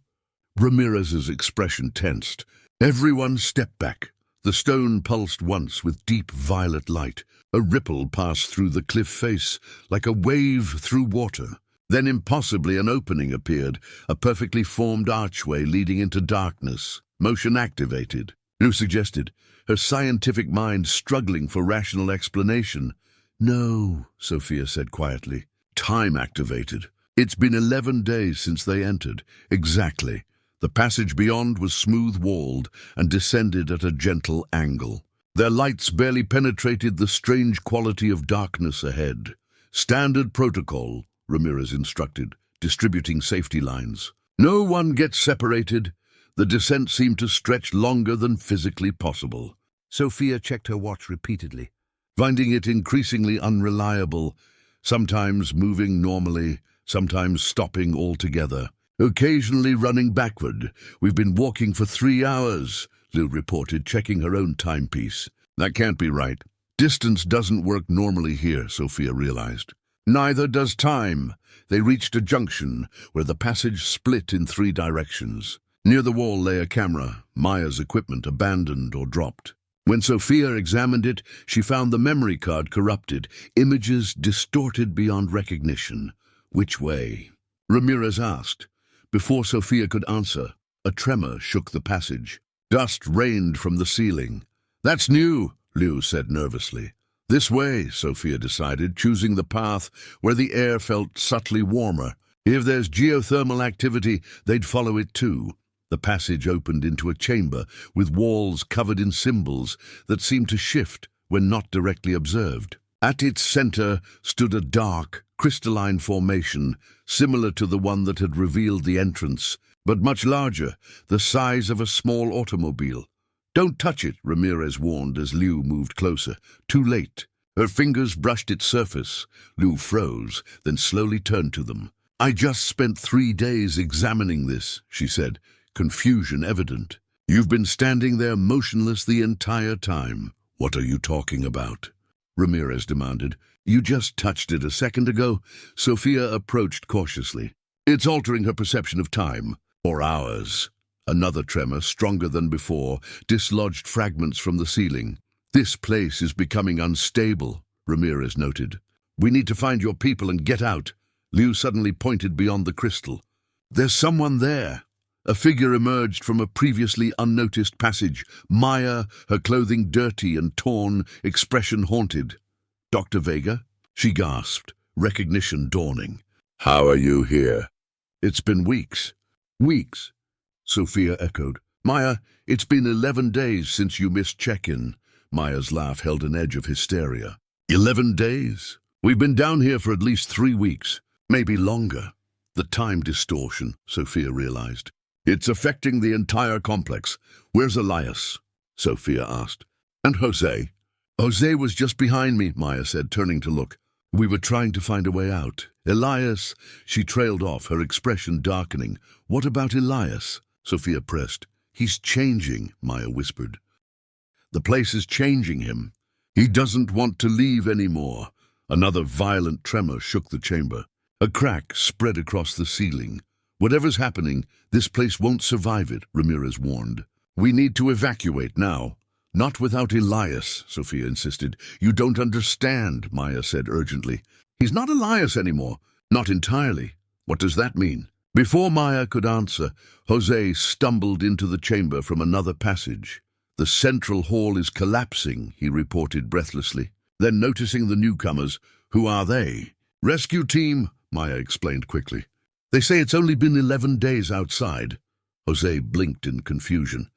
Ramirez's expression tensed. Everyone stepped back. The stone pulsed once with deep violet light. A ripple passed through the cliff face, like a wave through water. Then impossibly an opening appeared, a perfectly formed archway leading into darkness. Motion activated, Liu suggested, her scientific mind struggling for rational explanation. No, Sophia said quietly. Time activated. It's been 11 days since they entered. Exactly. The passage beyond was smooth-walled and descended at a gentle angle. Their lights barely penetrated the strange quality of darkness ahead. Standard protocol, Ramirez instructed, distributing safety lines. No one gets separated. The descent seemed to stretch longer than physically possible. Sophia checked her watch repeatedly, finding it increasingly unreliable, sometimes moving normally, sometimes stopping altogether. Occasionally running backward. We've been walking for 3 hours, Liu reported, checking her own timepiece. That can't be right. Distance doesn't work normally here, Sophia realized. Neither does time. They reached a junction where the passage split in 3 directions. Near the wall lay a camera, Maya's equipment abandoned or dropped. When Sophia examined it, she found the memory card corrupted, images distorted beyond recognition. Which way? Ramirez asked. Before Sophia could answer, a tremor shook the passage. Dust rained from the ceiling. That's new, Liu said nervously. This way, Sophia decided, choosing the path where the air felt subtly warmer. If there's geothermal activity, they'd follow it too. The passage opened into a chamber with walls covered in symbols that seemed to shift when not directly observed. At its center stood a dark, crystalline formation, similar to the one that had revealed the entrance, but much larger, the size of a small automobile. "Don't touch it," Ramirez warned as Liu moved closer. Too late. Her fingers brushed its surface. Liu froze, then slowly turned to them. "I just spent 3 days examining this," she said, confusion evident. "You've been standing there motionless the entire time." "What are you talking about?" Ramirez demanded. "You just touched it a second ago." Sophia approached cautiously. "It's altering her perception of time, or hours." Another tremor, stronger than before, dislodged fragments from the ceiling. "This place is becoming unstable," Ramirez noted. "We need to find your people and get out." Liu suddenly pointed beyond the crystal. "There's someone there." A figure emerged from a previously unnoticed passage. Maya, her clothing dirty and torn, expression haunted. "Dr. Vega?" She gasped, recognition dawning. "How are you here?" "It's been weeks." "Weeks?" Sophia echoed. "Maya, it's been 11 days since you missed check-in." Maya's laugh held an edge of hysteria. 11 days? We've been down here for at least 3 weeks, maybe longer. The time distortion, Sophia realized. It's affecting the entire complex. Where's Elias? Sophia asked. And Jose? Jose was just behind me, Maya said, turning to look. We were trying to find a way out. Elias, she trailed off, her expression darkening. What about Elias? Sophia pressed. He's changing, Maya whispered. The place is changing him. He doesn't want to leave anymore. Another violent tremor shook the chamber. A crack spread across the ceiling. Whatever's happening, this place won't survive it, Ramirez warned. We need to evacuate now. Not without Elias, Sophia insisted. You don't understand, Maya said urgently. He's not Elias anymore. Not entirely. What does that mean? Before Maya could answer, Jose stumbled into the chamber from another passage. The central hall is collapsing, he reported breathlessly. Then noticing the newcomers, who are they? Rescue team, Maya explained quickly. They say it's only been 11 days outside. Jose blinked in confusion.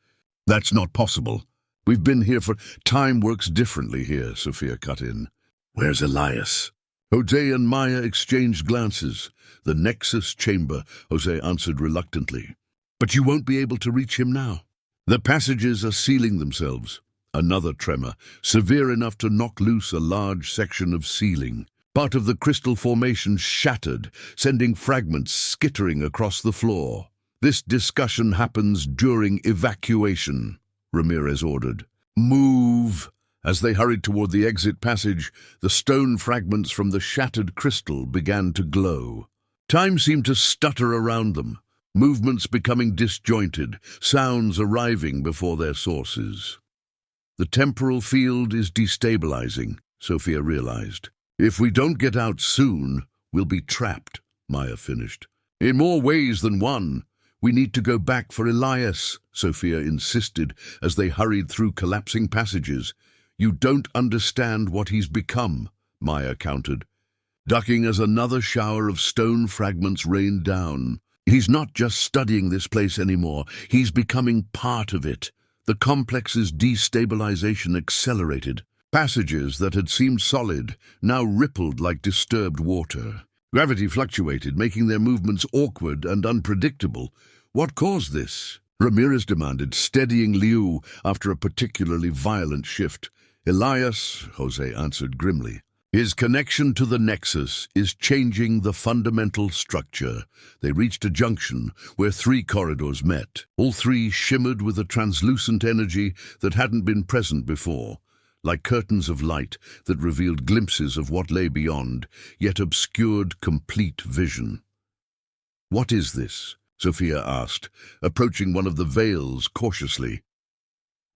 That's not possible. We've been here for... Time works differently here, Sophia cut in. Where's Elias? Jose and Maya exchanged glances. The Nexus chamber, Jose answered reluctantly. But you won't be able to reach him now. The passages are sealing themselves. Another tremor, severe enough to knock loose a large section of ceiling. Part of the crystal formation shattered, sending fragments skittering across the floor. This discussion happens during evacuation, Ramirez ordered. Move! As they hurried toward the exit passage, the stone fragments from the shattered crystal began to glow. Time seemed to stutter around them, movements becoming disjointed, sounds arriving before their sources. The temporal field is destabilizing, Sophia realized. If we don't get out soon, we'll be trapped, Maya finished. In more ways than one. We need to go back for Elias, Sophia insisted as they hurried through collapsing passages. You don't understand what he's become, Maya countered, ducking as another shower of stone fragments rained down. He's not just studying this place anymore, he's becoming part of it. The complex's destabilization accelerated. Passages that had seemed solid now rippled like disturbed water. Gravity fluctuated, making their movements awkward and unpredictable. What caused this? Ramirez demanded, steadying Liu after a particularly violent shift. Elias, Jose answered grimly. His connection to the Nexus is changing the fundamental structure. They reached a junction where 3 corridors met. All 3 shimmered with a translucent energy that hadn't been present before, like curtains of light that revealed glimpses of what lay beyond, yet obscured complete vision. What is this? Sophia asked, approaching one of the veils cautiously.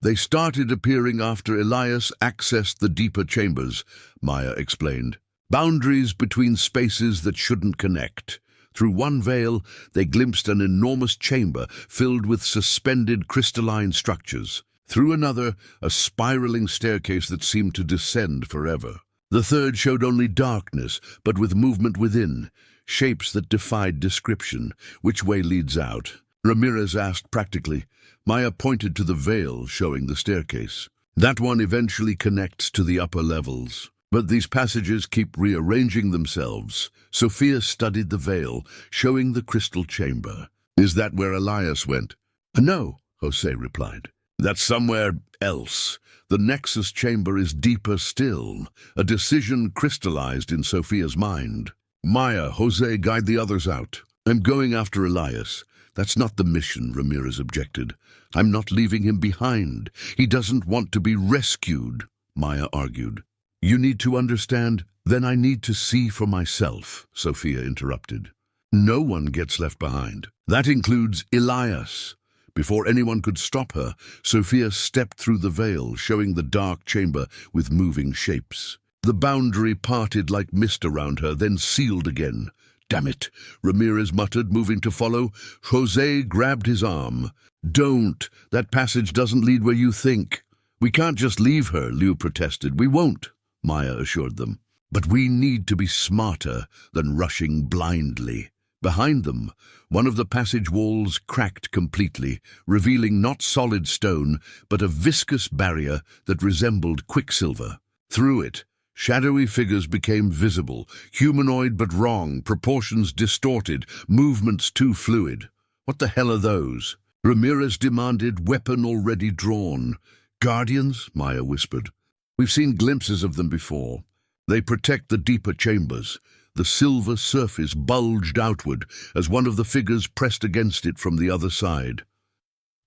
They started appearing after Elias accessed the deeper chambers, Maya explained. Boundaries between spaces that shouldn't connect. Through one veil, they glimpsed an enormous chamber filled with suspended crystalline structures. Through another, a spiraling staircase that seemed to descend forever. The third showed only darkness, but with movement within, shapes that defied description. Which way leads out? Ramirez asked practically. Maya pointed to the veil showing the staircase. That one eventually connects to the upper levels. But these passages keep rearranging themselves. Sophia studied the veil, showing the crystal chamber. Is that where Elias went? No, Jose replied. That's somewhere else. The Nexus chamber is deeper still, a decision crystallized in Sophia's mind. Maya, Jose, guide the others out. I'm going after Elias. That's not the mission, Ramirez objected. I'm not leaving him behind. He doesn't want to be rescued, Maya argued. You need to understand, then I need to see for myself, Sophia interrupted. No one gets left behind. That includes Elias. Before anyone could stop her, Sophia stepped through the veil, showing the dark chamber with moving shapes. The boundary parted like mist around her, then sealed again. Damn it, Ramirez muttered, moving to follow. Jose grabbed his arm. Don't. That passage doesn't lead where you think. We can't just leave her, Liu protested. We won't, Maya assured them. But we need to be smarter than rushing blindly. Behind them, one of the passage walls cracked completely, revealing not solid stone, but a viscous barrier that resembled quicksilver. Through it, shadowy figures became visible, humanoid but wrong, proportions distorted, movements too fluid. What the hell are those? Ramirez demanded, weapon already drawn. Guardians? Maya whispered. We've seen glimpses of them before. They protect the deeper chambers. The silver surface bulged outward as one of the figures pressed against it from the other side.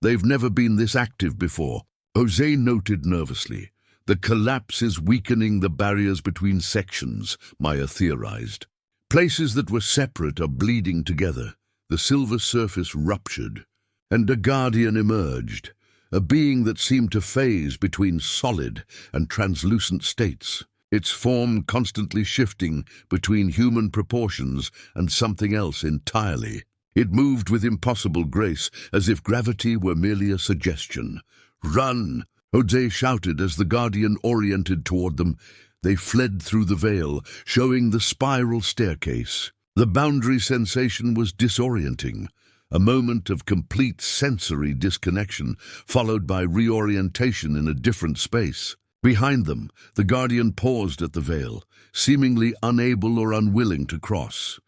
They've never been this active before, Jose noted nervously. The collapse is weakening the barriers between sections, Maya theorized. Places that were separate are bleeding together. The silver surface ruptured, and a guardian emerged, a being that seemed to phase between solid and translucent states. Its form constantly shifting between human proportions and something else entirely. It moved with impossible grace, as if gravity were merely a suggestion. Run! Jose shouted as the Guardian oriented toward them. They fled through the veil, showing the spiral staircase. The boundary sensation was disorienting. A moment of complete sensory disconnection, followed by reorientation in a different space. Behind them, the Guardian paused at the veil, seemingly unable or unwilling to cross.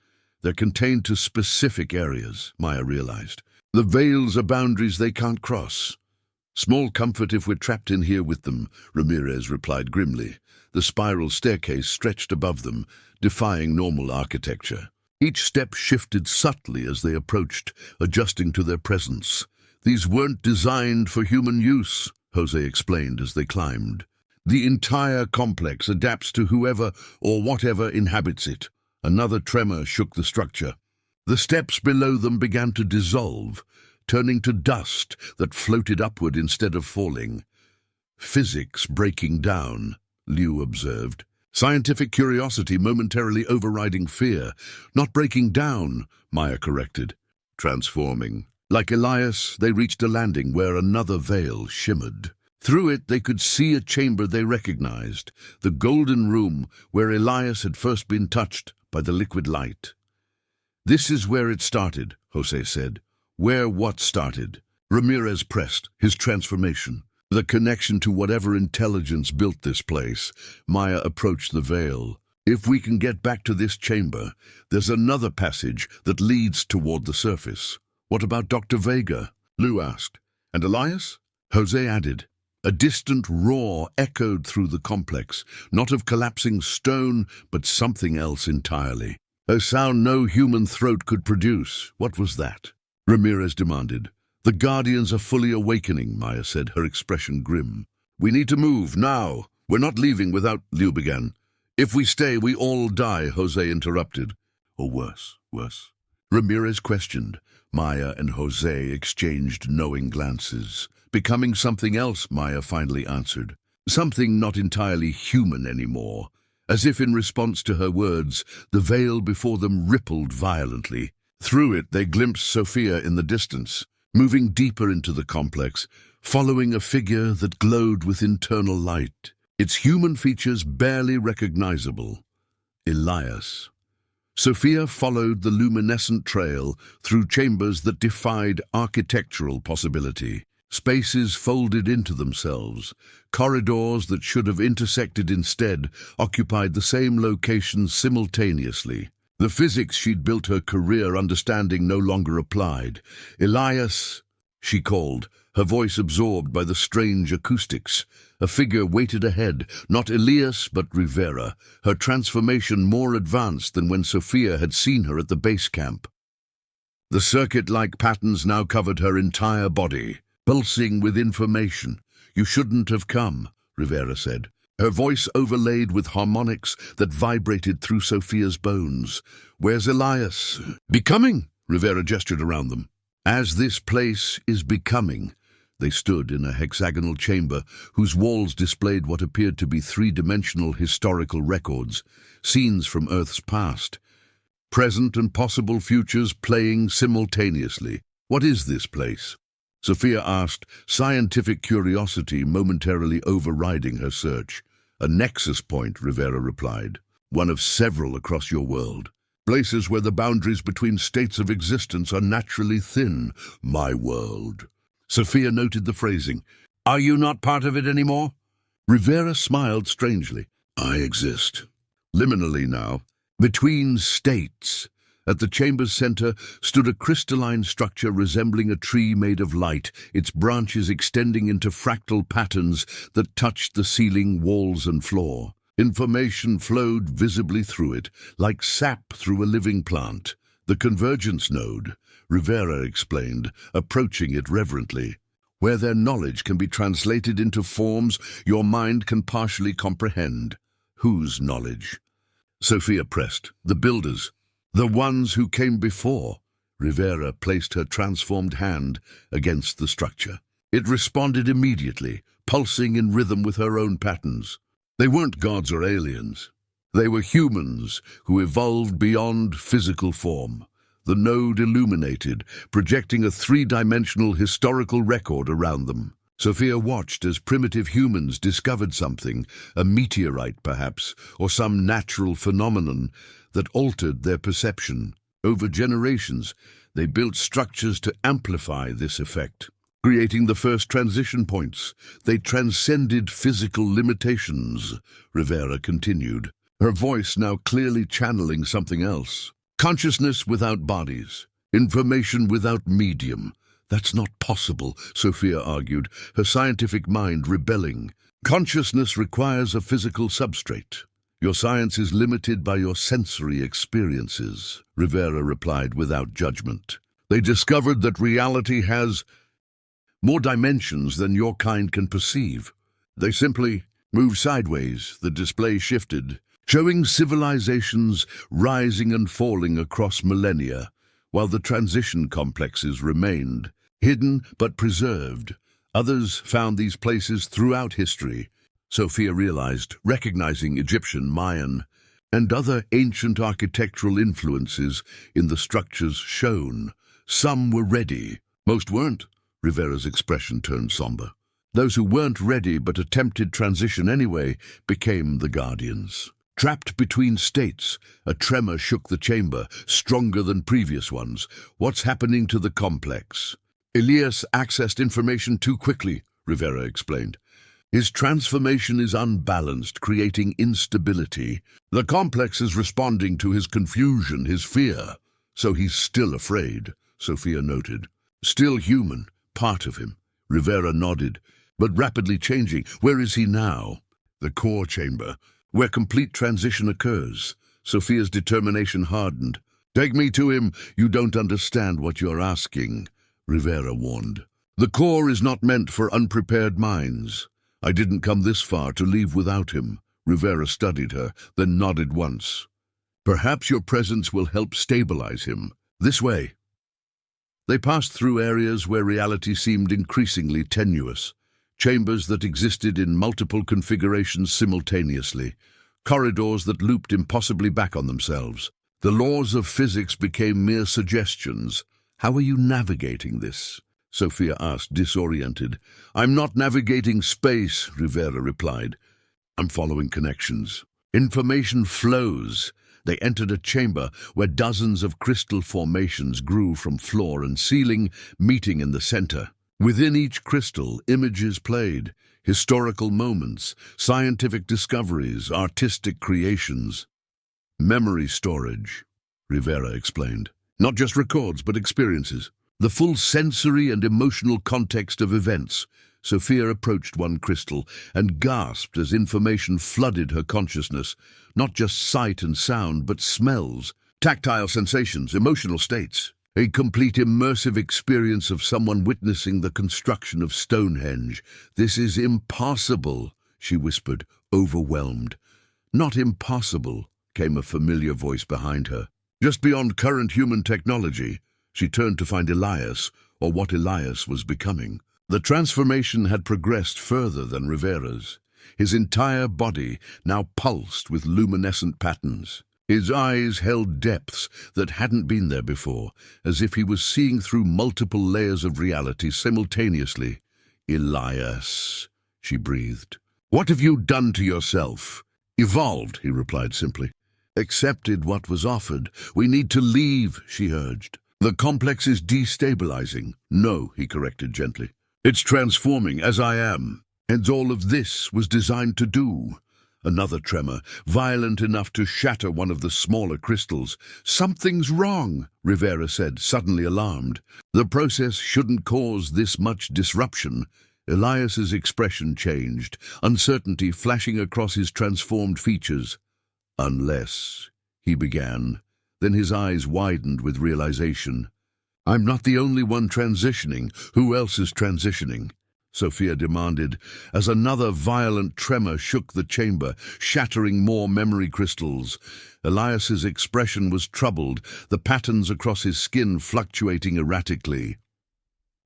They're contained to specific areas, Maya realized. The veils are boundaries they can't cross. Small comfort if we're trapped in here with them, Ramirez replied grimly. The spiral staircase stretched above them, defying normal architecture. Each step shifted subtly as they approached, adjusting to their presence. These weren't designed for human use, Jose explained as they climbed. The entire complex adapts to whoever or whatever inhabits it. Another tremor shook the structure. The steps below them began to dissolve, turning to dust that floated upward instead of falling. Physics breaking down, Liu observed. Scientific curiosity momentarily overriding fear. Not breaking down, Maya corrected. Transforming. Like Elias, they reached a landing where another veil shimmered. Through it, they could see a chamber they recognized, the golden room where Elias had first been touched by the liquid light. This is where it started, Jose said. Where what started? Ramirez pressed, his transformation. The connection to whatever intelligence built this place. Maya approached the veil. If we can get back to this chamber, there's another passage that leads toward the surface. What about Dr. Vega? Liu asked. And Elias? Jose added. A distant roar echoed through the complex, not of collapsing stone, but something else entirely. A sound no human throat could produce. What was that? Ramirez demanded. The Guardians are fully awakening, Maya said, her expression grim. We need to move, now. We're not leaving without, Liu began. If we stay, we all die, Jose interrupted. Or worse. Ramirez questioned. Maya and Jose exchanged knowing glances. Becoming something else, Maya finally answered. Something not entirely human anymore. As if in response to her words, the veil before them rippled violently. Through it, they glimpsed Sophia in the distance. moving deeper into the complex, following a figure that glowed with internal light, its human features barely recognizable. Elias. Sophia followed the luminescent trail through chambers that defied architectural possibility. Spaces folded into themselves. Corridors that should have intersected instead occupied the same locations simultaneously. The physics she'd built her career understanding no longer applied. "Elias," she called, her voice absorbed by the strange acoustics. A figure waited ahead, not Elias but Rivera, her transformation more advanced than when Sophia had seen her at the base camp. The circuit-like patterns now covered her entire body, pulsing with information. "You shouldn't have come," Rivera said, her voice overlaid with harmonics that vibrated through Sophia's bones. "Where's Elias?" "Becoming," Rivera gestured around them. "As this place is becoming." They stood in a hexagonal chamber whose walls displayed what appeared to be three-dimensional historical records, scenes from Earth's past. Present and possible futures playing simultaneously. "What is this place?" Sophia asked, scientific curiosity momentarily overriding her search. "A nexus point," Rivera replied. "One of several across your world. Places where the boundaries between states of existence are naturally thin. My world." Sophia noted the phrasing. "Are you not part of it anymore?" Rivera smiled strangely. "I exist. Liminally now. Between states." At the chamber's center stood a crystalline structure resembling a tree made of light, its branches extending into fractal patterns that touched the ceiling, walls, and floor. Information flowed visibly through it, like sap through a living plant. "The convergence node," Rivera explained, approaching it reverently. "Where their knowledge can be translated into forms your mind can partially comprehend." "Whose knowledge?" Sophia pressed. "The builders. The ones who came before." Rivera placed her transformed hand against the structure. It responded immediately, pulsing in rhythm with her own patterns. They weren't gods or aliens. They were humans who evolved beyond physical form. The node illuminated, projecting a three-dimensional historical record around them. Sophia watched as primitive humans discovered something, a meteorite perhaps, or some natural phenomenon that altered their perception. Over generations, they built structures to amplify this effect, creating the first transition points. They transcended physical limitations, Rivera continued, her voice now clearly channeling something else. Consciousness without bodies, information without medium. That's not possible, Sophia argued, her scientific mind rebelling. Consciousness requires a physical substrate. Your science is limited by your sensory experiences, Rivera replied without judgment. They discovered that reality has more dimensions than your kind can perceive. They simply moved sideways, the display shifted, showing civilizations rising and falling across millennia, while the transition complexes remained, hidden but preserved. Others found these places throughout history, Sophia realized, recognizing Egyptian, Mayan, and other ancient architectural influences in the structures shown. Some were ready, most weren't. Rivera's expression turned somber. Those who weren't ready but attempted transition anyway became the guardians. Trapped between states, a tremor shook the chamber, stronger than previous ones. What's happening to the complex? Elias accessed information too quickly, Rivera explained. His transformation is unbalanced, creating instability. The complex is responding to his confusion, his fear. So he's still afraid, Sophia noted. Still human, part of him. Rivera nodded, but rapidly changing. Where is he now? The core chamber, where complete transition occurs. Sophia's determination hardened. Take me to him. You don't understand what you're asking, Rivera warned. The core is not meant for unprepared minds. I didn't come this far to leave without him. Rivera studied her, then nodded once. Perhaps your presence will help stabilize him. This way. They passed through areas where reality seemed increasingly tenuous. Chambers that existed in multiple configurations simultaneously, corridors that looped impossibly back on themselves. The laws of physics became mere suggestions. How are you navigating this? Sophia asked, disoriented. I'm not navigating space, Rivera replied. I'm following connections. Information flows. They entered a chamber where dozens of crystal formations grew from floor and ceiling, meeting in the center. Within each crystal, images played, historical moments, scientific discoveries, artistic creations. Memory storage, Rivera explained. Not just records, but experiences. The full sensory and emotional context of events. Sophia approached one crystal and gasped as information flooded her consciousness. Not just sight and sound, but smells, tactile sensations, emotional states. A complete immersive experience of someone witnessing the construction of Stonehenge. This is impossible, she whispered, overwhelmed. Not impossible, came a familiar voice behind her. Just beyond current human technology. She turned to find Elias, or what Elias was becoming. The transformation had progressed further than Rivera's. His entire body now pulsed with luminescent patterns. His eyes held depths that hadn't been there before, as if he was seeing through multiple layers of reality simultaneously. Elias, she breathed. What have you done to yourself? Evolved, he replied simply. Accepted what was offered. We need to leave, she urged. The complex is destabilizing. No, he corrected gently. It's transforming as I am. And all of this was designed to do. Another tremor, violent enough to shatter one of the smaller crystals. Something's wrong, Rivera said, suddenly alarmed. The process shouldn't cause this much disruption. Elias's expression changed, uncertainty flashing across his transformed features. Unless, he began. Then his eyes widened with realization. I'm not the only one transitioning. Who else is transitioning? Sophia demanded, as another violent tremor shook the chamber, shattering more memory crystals. Elias's expression was troubled, the patterns across his skin fluctuating erratically.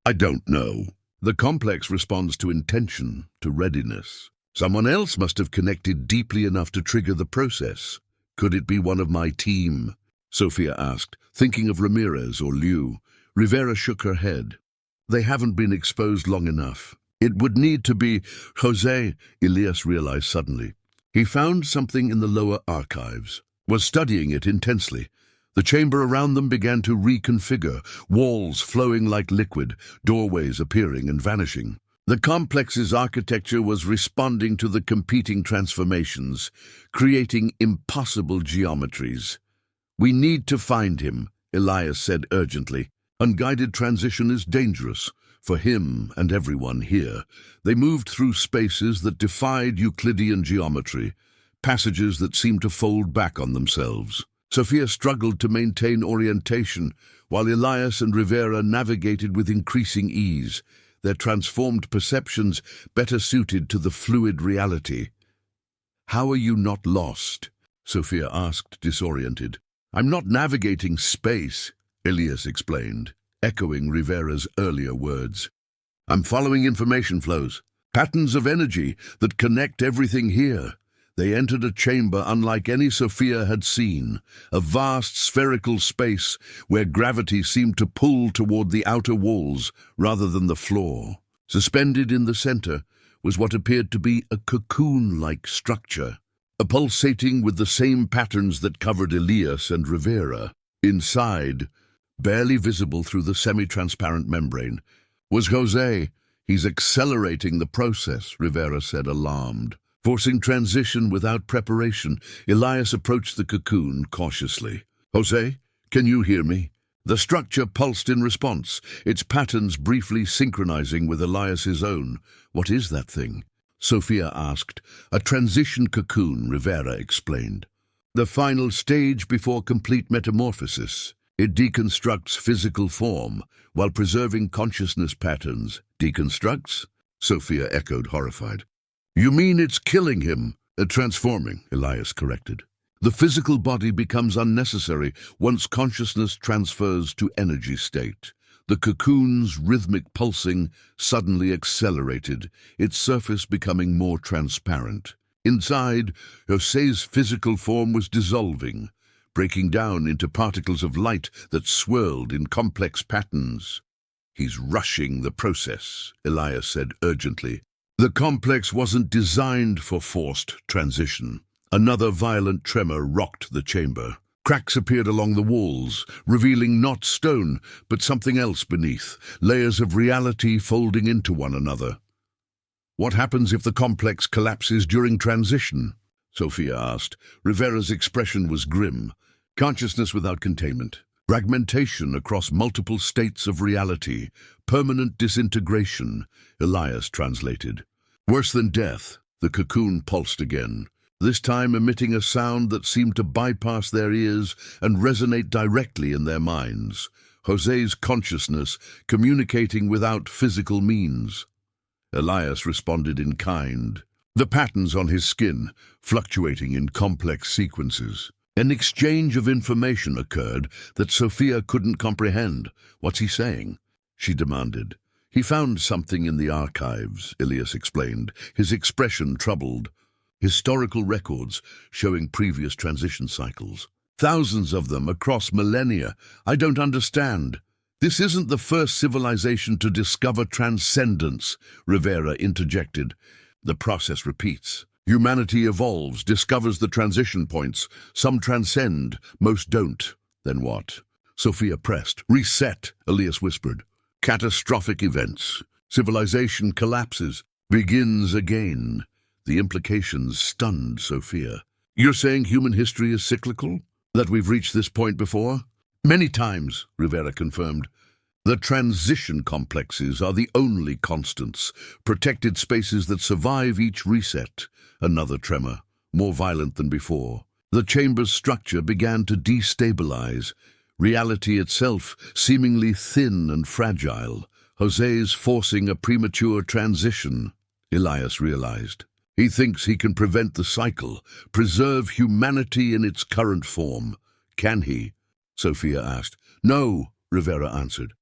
I don't know. The complex responds to intention, to readiness. Someone else must have connected deeply enough to trigger the process. Could it be one of my team? Sophia asked, thinking of Ramirez or Liu. Rivera shook her head. They haven't been exposed long enough. It would need to be Jose, Elias realized suddenly. He found something in the lower archives, was studying it intensely. The chamber around them began to reconfigure, walls flowing like liquid, doorways appearing and vanishing. The complex's architecture was responding to the competing transformations, creating impossible geometries. We need to find him, Elias said urgently. Unguided transition is dangerous, for him and everyone here. They moved through spaces that defied Euclidean geometry, passages that seemed to fold back on themselves. Sophia struggled to maintain orientation, while Elias and Rivera navigated with increasing ease, their transformed perceptions better suited to the fluid reality. How are you not lost? Sophia asked, disoriented. I'm not navigating space, Elias explained, echoing Rivera's earlier words. I'm following information flows, patterns of energy that connect everything here. They entered a chamber unlike any Sophia had seen, a vast spherical space where gravity seemed to pull toward the outer walls rather than the floor. Suspended in the center was what appeared to be a cocoon-like structure, pulsating with the same patterns that covered Elias and Rivera. Inside, barely visible through the semi-transparent membrane, was Jose. He's accelerating the process, Rivera said, alarmed. Forcing transition without preparation, Elias approached the cocoon cautiously. Jose, can you hear me? The structure pulsed in response, its patterns briefly synchronizing with Elias's own. What is that thing? Sophia asked. A transition cocoon, Rivera explained. The final stage before complete metamorphosis. It deconstructs physical form while preserving consciousness patterns. Deconstructs? Sophia echoed, horrified. You mean it's killing him? Transforming, Elias corrected. The physical body becomes unnecessary once consciousness transfers to energy state. The cocoon's rhythmic pulsing suddenly accelerated, its surface becoming more transparent. Inside, Jose's physical form was dissolving, breaking down into particles of light that swirled in complex patterns. He's rushing the process, Elias said urgently. The complex wasn't designed for forced transition. Another violent tremor rocked the chamber. Cracks appeared along the walls, revealing not stone, but something else beneath, layers of reality folding into one another. What happens if the complex collapses during transition? Sophia asked. Rivera's expression was grim. Consciousness without containment. Fragmentation across multiple states of reality. Permanent disintegration, Elias translated. Worse than death, the cocoon pulsed again, this time emitting a sound that seemed to bypass their ears and resonate directly in their minds. José's consciousness communicating without physical means. Elias responded in kind, the patterns on his skin fluctuating in complex sequences. An exchange of information occurred that Sophia couldn't comprehend. What's he saying? She demanded. He found something in the archives, Elias explained, his expression troubled. Historical records showing previous transition cycles. Thousands of them across millennia. I don't understand. This isn't the first civilization to discover transcendence, Rivera interjected. The process repeats. Humanity evolves, discovers the transition points. Some transcend, most don't. Then what? Sophia pressed. Reset, Elias whispered. Catastrophic events. Civilization collapses, begins again. The implications stunned Sophia. You're saying human history is cyclical? That we've reached this point before? Many times, Rivera confirmed. The transition complexes are the only constants, protected spaces that survive each reset. Another tremor, more violent than before. The chamber's structure began to destabilize, reality itself seemingly thin and fragile. José's forcing a premature transition, Elias realized. He thinks he can prevent the cycle, preserve humanity in its current form. Can he? Sophia asked. No, Rivera answered.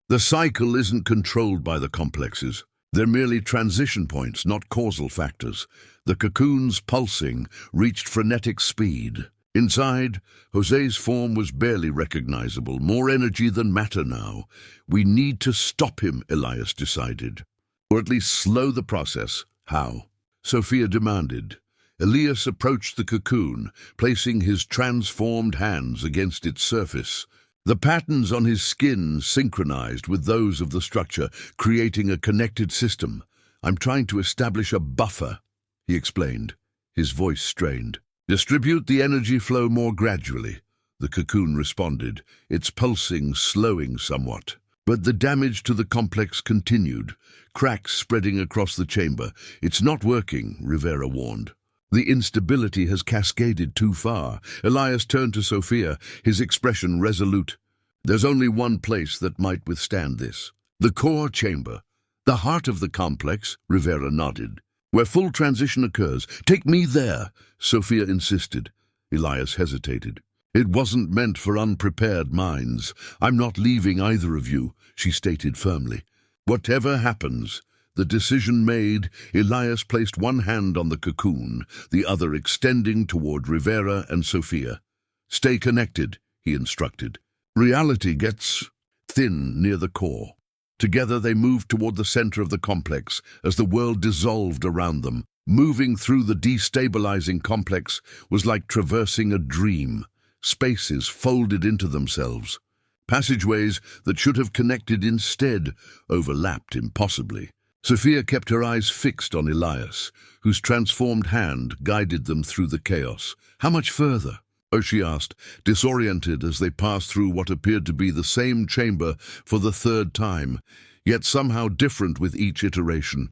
The cycle isn't controlled by the complexes. They're merely transition points, not causal factors. The cocoon's pulsing reached frenetic speed. Inside, José's form was barely recognizable, more energy than matter now. We need to stop him, Elias decided. Or at least slow the process. How? Sophia demanded. Elias approached the cocoon, placing his transformed hands against its surface. The patterns on his skin synchronized with those of the structure, creating a connected system. I'm trying to establish a buffer, he explained, his voice strained. Distribute the energy flow more gradually, the cocoon responded, its pulsing slowing somewhat. But the damage to the complex continued, cracks spreading across the chamber. It's not working, Rivera warned. The instability has cascaded too far. Elias turned to Sophia, his expression resolute. There's only one place that might withstand this. The core chamber. The heart of the complex, Rivera nodded. Where full transition occurs. Take me there, Sophia insisted. Elias hesitated. It wasn't meant for unprepared minds. I'm not leaving either of you, she stated firmly. Whatever happens, the decision made, Elias placed one hand on the cocoon, the other extending toward Rivera and Sophia. Stay connected, he instructed. Reality gets thin near the core. Together they moved toward the center of the complex as the world dissolved around them. Moving through the destabilizing complex was like traversing a dream. Spaces folded into themselves. Passageways that should have connected instead overlapped impossibly. Sophia kept her eyes fixed on Elias, whose transformed hand guided them through the chaos. How much further? Oh, she asked, disoriented as they passed through what appeared to be the same chamber for the third time, yet somehow different with each iteration.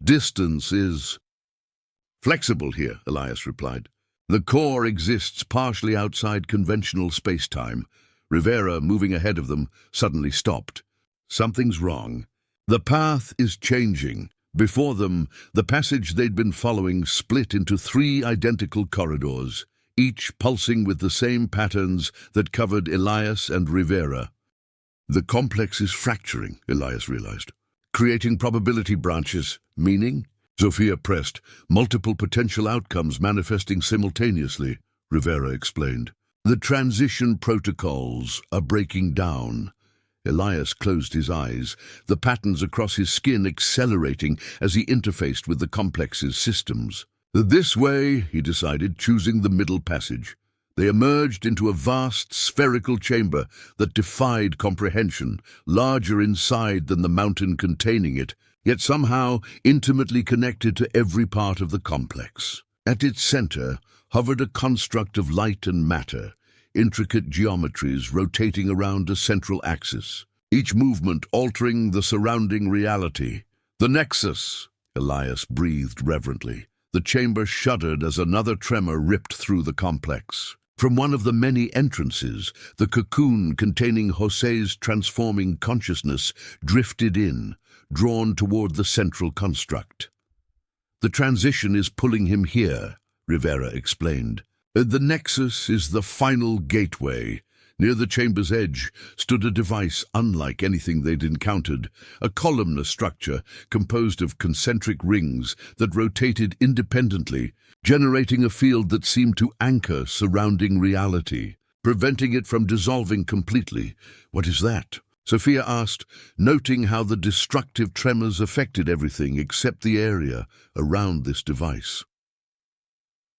Distance is flexible here, Elias replied. The core exists partially outside conventional space-time. Rivera, moving ahead of them, suddenly stopped. Something's wrong. The path is changing. Before them, the passage they'd been following split into 3 identical corridors, each pulsing with the same patterns that covered Elias and Rivera. The complex is fracturing, Elias realized, creating probability branches. Meaning? Sophia pressed. Multiple potential outcomes manifesting simultaneously, Rivera explained. The transition protocols are breaking down. Elias closed his eyes, the patterns across his skin accelerating as he interfaced with the complex's systems. This way, he decided, choosing the middle passage. They emerged into a vast spherical chamber that defied comprehension, larger inside than the mountain containing it, yet somehow intimately connected to every part of the complex. At its center hovered a construct of light and matter, intricate geometries rotating around a central axis, each movement altering the surrounding reality. The Nexus, Elias breathed reverently. The chamber shuddered as another tremor ripped through the complex. From one of the many entrances, the cocoon containing José's transforming consciousness drifted in, drawn toward the central construct. "The transition is pulling him here," Rivera explained. "The Nexus is the final gateway." Near the chamber's edge stood a device unlike anything they'd encountered, a columnar structure composed of concentric rings that rotated independently, generating a field that seemed to anchor surrounding reality, preventing it from dissolving completely. "What is that?" Sophia asked, noting how the destructive tremors affected everything except the area around this device.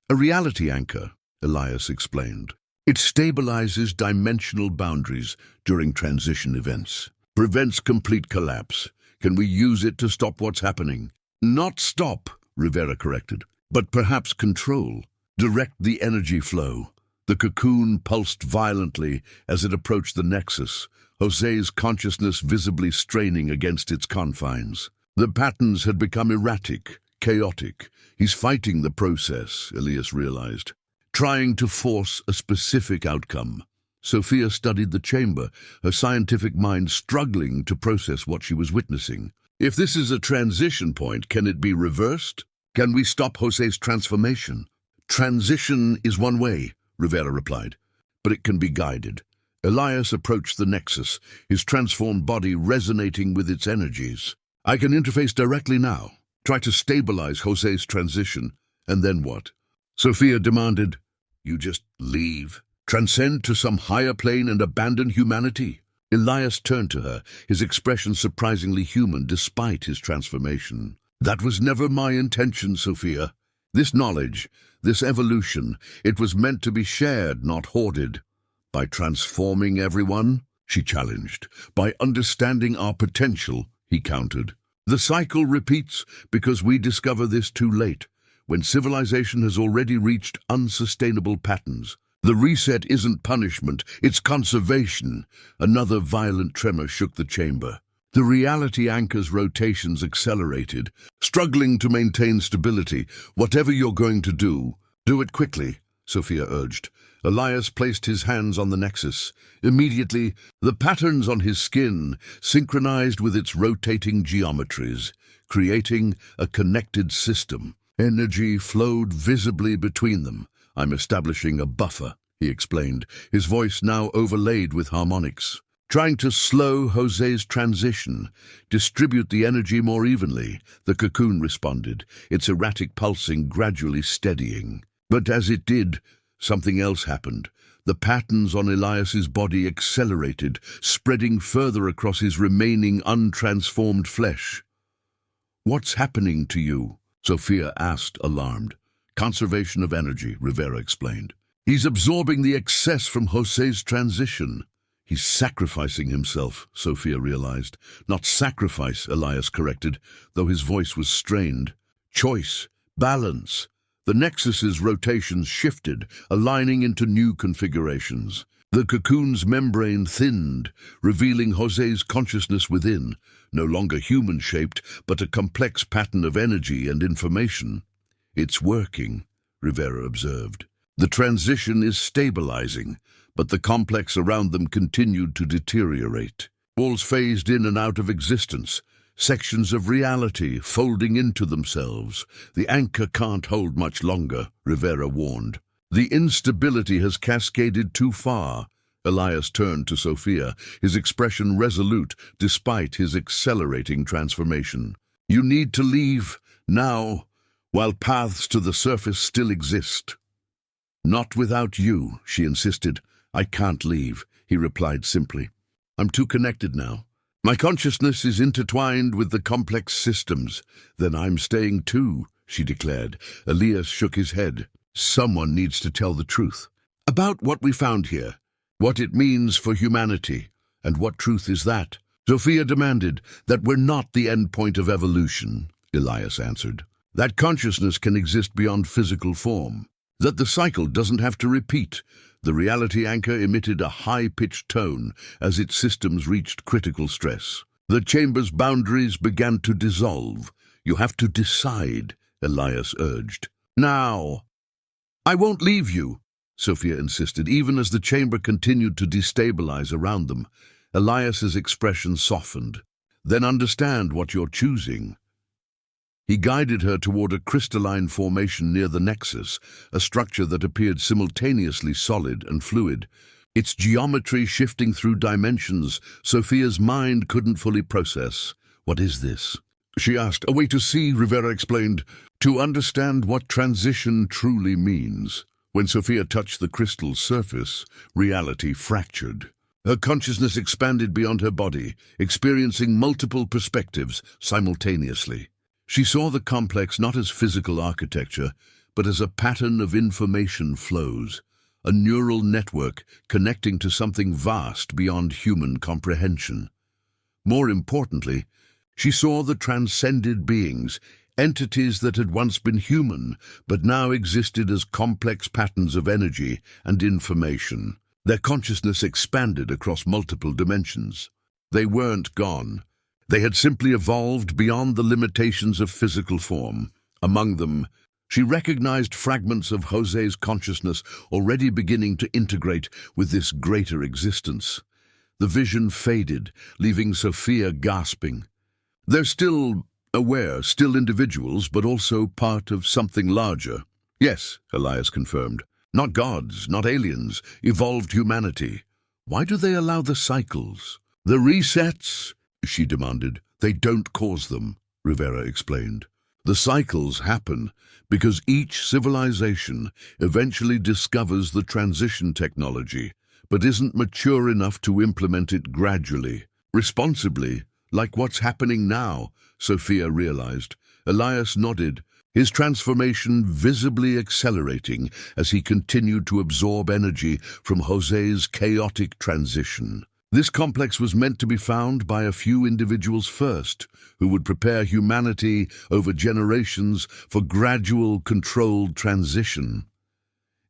"A reality anchor," Elias explained. "It stabilizes dimensional boundaries during transition events, prevents complete collapse. Can we use it to stop what's happening?" "Not stop," Rivera corrected, "but perhaps control. Direct the energy flow." The cocoon pulsed violently as it approached the Nexus, José's consciousness visibly straining against its confines. The patterns had become erratic, chaotic. "He's fighting the process," Elias realized, trying to force a specific outcome. Sophia studied the chamber, her scientific mind struggling to process what she was witnessing. "If this is a transition point, can it be reversed? Can we stop José's transformation?" "Transition is one way," Rivera replied, "but it can be guided." Elias approached the Nexus, his transformed body resonating with its energies. "I can interface directly now. Try to stabilize José's transition, and then what?" Sophia demanded. "You just leave? Transcend to some higher plane and abandon humanity?" Elias turned to her, his expression surprisingly human despite his transformation. "That was never my intention, Sophia. This knowledge, this evolution, it was meant to be shared, not hoarded." "By transforming everyone?" she challenged. "By understanding our potential," he countered. "The cycle repeats because we discover this too late, when civilization has already reached unsustainable patterns. The reset isn't punishment, it's conservation." Another violent tremor shook the chamber. The reality anchor's rotations accelerated, struggling to maintain stability. "Whatever you're going to do it quickly," Sophia urged. Elias placed his hands on the Nexus. Immediately, the patterns on his skin synchronized with its rotating geometries, creating a connected system. Energy flowed visibly between them. "I'm establishing a buffer," he explained, his voice now overlaid with harmonics. "Trying to slow José's transition, distribute the energy more evenly," the cocoon responded, its erratic pulsing gradually steadying. But as it did, something else happened. The patterns on Elias's body accelerated, spreading further across his remaining untransformed flesh. "What's happening to you?" Sophia asked, alarmed. "Conservation of energy," Rivera explained. "He's absorbing the excess from José's transition." "He's sacrificing himself," Sophia realized. "Not sacrifice," Elias corrected, though his voice was strained. "Choice, balance." The Nexus's rotations shifted, aligning into new configurations. The cocoon's membrane thinned, revealing José's consciousness within, no longer human-shaped, but a complex pattern of energy and information. "It's working," Rivera observed. "The transition is stabilizing, but the complex around them continued to deteriorate. Walls phased in and out of existence, sections of reality folding into themselves. The anchor can't hold much longer," Rivera warned. "The instability has cascaded too far." Elias turned to Sophia, his expression resolute despite his accelerating transformation. "You need to leave, now, while paths to the surface still exist." "Not without you," she insisted. "I can't leave," he replied simply. I'm too connected now. My consciousness is intertwined with the complex systems. Then I'm staying too, she declared. Elias shook his head. Someone needs to tell the truth. About what we found here, what it means for humanity, and what truth is that? Sophia demanded. That we're not the end point of evolution, Elias answered. That consciousness can exist beyond physical form. That the cycle doesn't have to repeat. The reality anchor emitted a high-pitched tone as its systems reached critical stress. The chamber's boundaries began to dissolve. You have to decide, Elias urged. Now. I won't leave you, Sophia insisted, even as the chamber continued to destabilize around them. Elias's expression softened. Then understand what you're choosing. He guided her toward a crystalline formation near the nexus, a structure that appeared simultaneously solid and fluid. Its geometry shifting through dimensions Sophia's mind couldn't fully process. What is this? She asked. A way to see, Rivera explained, to understand what transition truly means. When Sophia touched the crystal's surface, reality fractured. Her consciousness expanded beyond her body, experiencing multiple perspectives simultaneously. She saw the complex not as physical architecture, but as a pattern of information flows, a neural network connecting to something vast beyond human comprehension. More importantly, she saw the transcended beings, entities that had once been human, but now existed as complex patterns of energy and information. Their consciousness expanded across multiple dimensions. They weren't gone. They had simply evolved beyond the limitations of physical form. Among them, she recognized fragments of José's consciousness already beginning to integrate with this greater existence. The vision faded, leaving Sophia gasping. They're still aware, still individuals, but also part of something larger. Yes, Elias confirmed. Not gods, not aliens, evolved humanity. Why do they allow the cycles? The resets? She demanded. They don't cause them, Rivera explained. The cycles happen because each civilization eventually discovers the transition technology, but isn't mature enough to implement it gradually, responsibly, like what's happening now, Sophia realized. Elias nodded, his transformation visibly accelerating as he continued to absorb energy from José's chaotic transition. This complex was meant to be found by a few individuals first, who would prepare humanity over generations for gradual, controlled transition.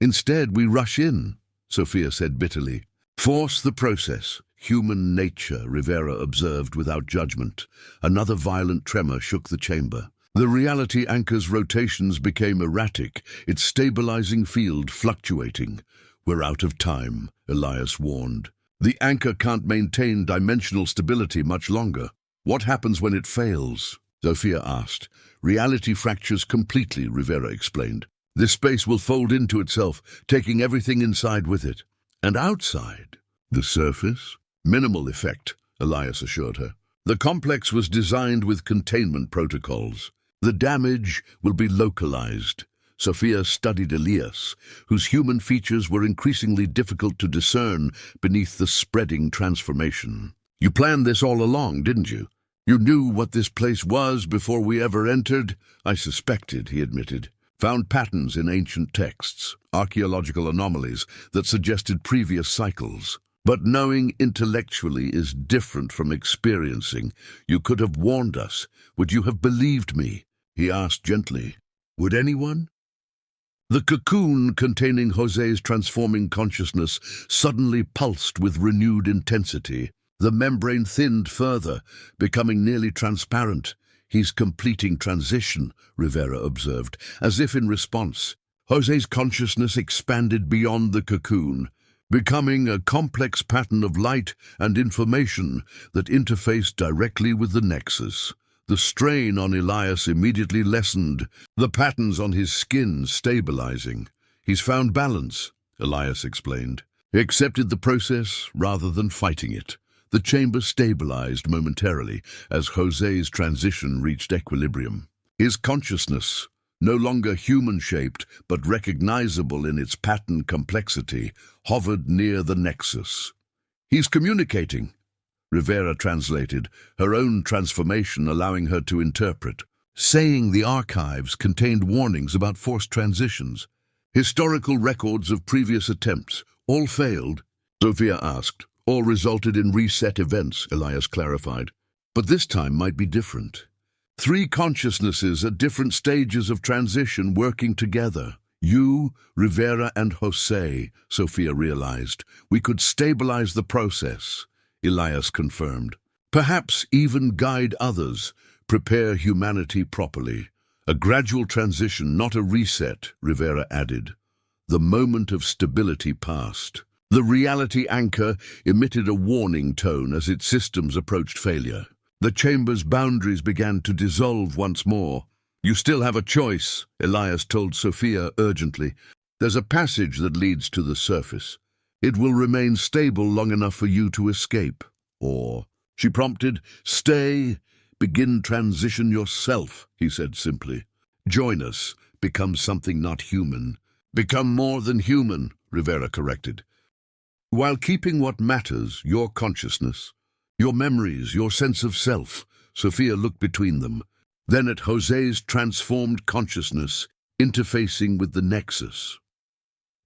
Instead, we rush in, Sophia said bitterly. Force the process. Human nature, Rivera observed without judgment. Another violent tremor shook the chamber. The reality anchor's rotations became erratic, its stabilizing field fluctuating. We're out of time, Elias warned. The anchor can't maintain dimensional stability much longer. What happens when it fails? Sophia asked. Reality fractures completely, Rivera explained. This space will fold into itself, taking everything inside with it. And outside? The surface? Minimal effect, Elias assured her. The complex was designed with containment protocols. The damage will be localized. Sophia studied Elias, whose human features were increasingly difficult to discern beneath the spreading transformation. You planned this all along, didn't you? You knew what this place was before we ever entered? I suspected, he admitted. Found patterns in ancient texts, archaeological anomalies that suggested previous cycles. But knowing intellectually is different from experiencing. You could have warned us. Would you have believed me? He asked gently. Would anyone? The cocoon containing José's transforming consciousness suddenly pulsed with renewed intensity. The membrane thinned further, becoming nearly transparent. He's completing transition, Rivera observed, as if in response. José's consciousness expanded beyond the cocoon, becoming a complex pattern of light and information that interfaced directly with the nexus. The strain on Elias immediately lessened, the patterns on his skin stabilizing. He's found balance, Elias explained. He accepted the process rather than fighting it. The chamber stabilized momentarily as José's transition reached equilibrium. His consciousness, no longer human-shaped but recognizable in its pattern complexity, hovered near the nexus. He's communicating, Rivera translated, her own transformation allowing her to interpret, saying the archives contained warnings about forced transitions. Historical records of previous attempts, all failed, Sophia asked. All resulted in reset events, Elias clarified. But this time might be different. 3 consciousnesses at different stages of transition working together. You, Rivera, and Jose, Sophia realized. We could stabilize the process, Elias confirmed. Perhaps even guide others, prepare humanity properly. A gradual transition, not a reset, Rivera added. The moment of stability passed. The reality anchor emitted a warning tone as its systems approached failure. The chamber's boundaries began to dissolve once more. You still have a choice, Elias told Sophia urgently. There's a passage that leads to the surface. It will remain stable long enough for you to escape. Or, she prompted, stay, begin transition yourself, he said simply. Join us, become something not human. Become more than human, Rivera corrected. While keeping what matters, your consciousness, your memories, your sense of self, Sophia looked between them. Then at Jose's transformed consciousness, interfacing with the nexus.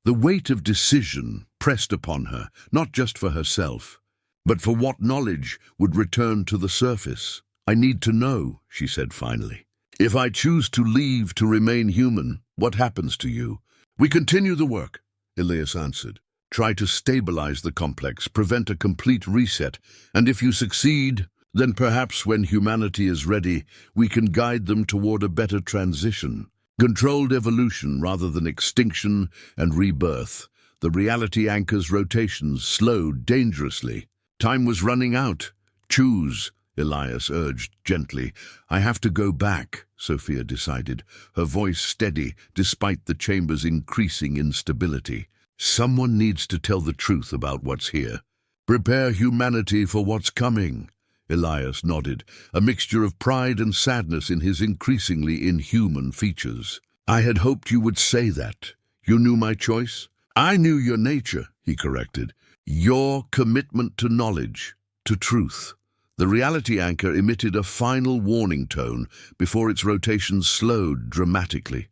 The weight of decision pressed upon her, not just for herself, but for what knowledge would return to the surface. I need to know, she said finally. If I choose to leave to remain human, what happens to you? We continue the work, Elias answered. Try to stabilize the complex, prevent a complete reset, and if you succeed, then perhaps when humanity is ready, we can guide them toward a better transition. Controlled evolution rather than extinction and rebirth. The reality anchor's rotations slowed dangerously. Time was running out. Choose, Elias urged gently. I have to go back, Sophia decided, her voice steady despite the chamber's increasing instability. Someone needs to tell the truth about what's here. Prepare humanity for what's coming. Elias nodded, a mixture of pride and sadness in his increasingly inhuman features. I had hoped you would say that. You knew my choice? I knew your nature, he corrected. Your commitment to knowledge, to truth. The reality anchor emitted a final warning tone before its rotation slowed dramatically.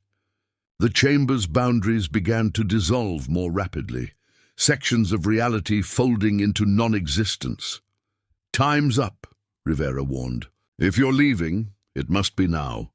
The chamber's boundaries began to dissolve more rapidly, sections of reality folding into non-existence. Time's up, Rivera warned. If you're leaving, it must be now.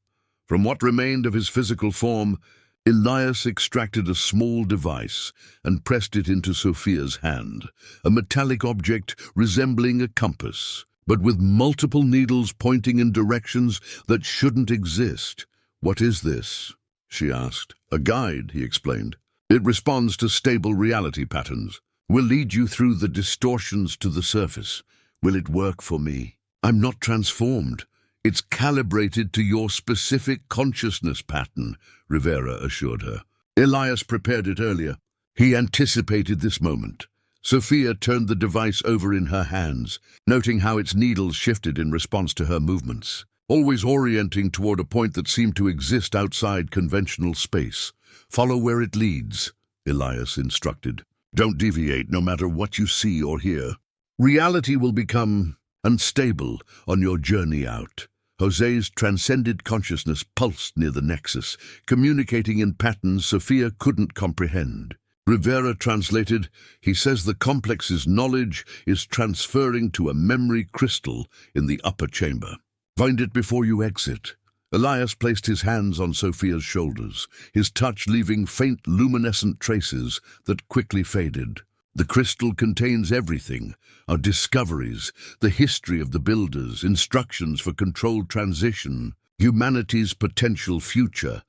From what remained of his physical form, Elias extracted a small device and pressed it into Sophia's hand, a metallic object resembling a compass, but with multiple needles pointing in directions that shouldn't exist. What is this? She asked. A guide, he explained. It responds to stable reality patterns. Will lead you through the distortions to the surface. Will it work for me? I'm not transformed. It's calibrated to your specific consciousness pattern, Rivera assured her. Elias prepared it earlier. He anticipated this moment. Sophia turned the device over in her hands, noting how its needles shifted in response to her movements, always orienting toward a point that seemed to exist outside conventional space. Follow where it leads, Elias instructed. Don't deviate no matter what you see or hear. Reality will become unstable on your journey out. Jose's transcended consciousness pulsed near the nexus, communicating in patterns Sophia couldn't comprehend. Rivera translated, he says the complex's knowledge is transferring to a memory crystal in the upper chamber. Find it before you exit. Elias placed his hands on Sophia's shoulders, his touch leaving faint luminescent traces that quickly faded. The crystal contains everything, our discoveries, the history of the builders, instructions for controlled transition, humanity's potential future.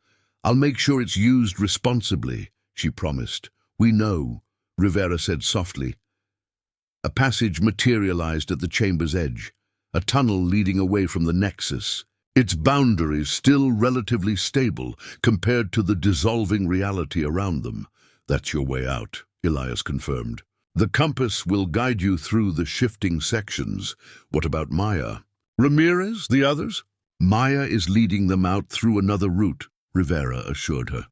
I'll make sure it's used responsibly, she promised. We know, Rivera said softly. A passage materialized at the chamber's edge, a tunnel leading away from the nexus. Its boundaries still relatively stable compared to the dissolving reality around them. That's your way out, Elias confirmed. The compass will guide you through the shifting sections. What about Maya? Ramirez, the others? Maya is leading them out through another route, Rivera assured her.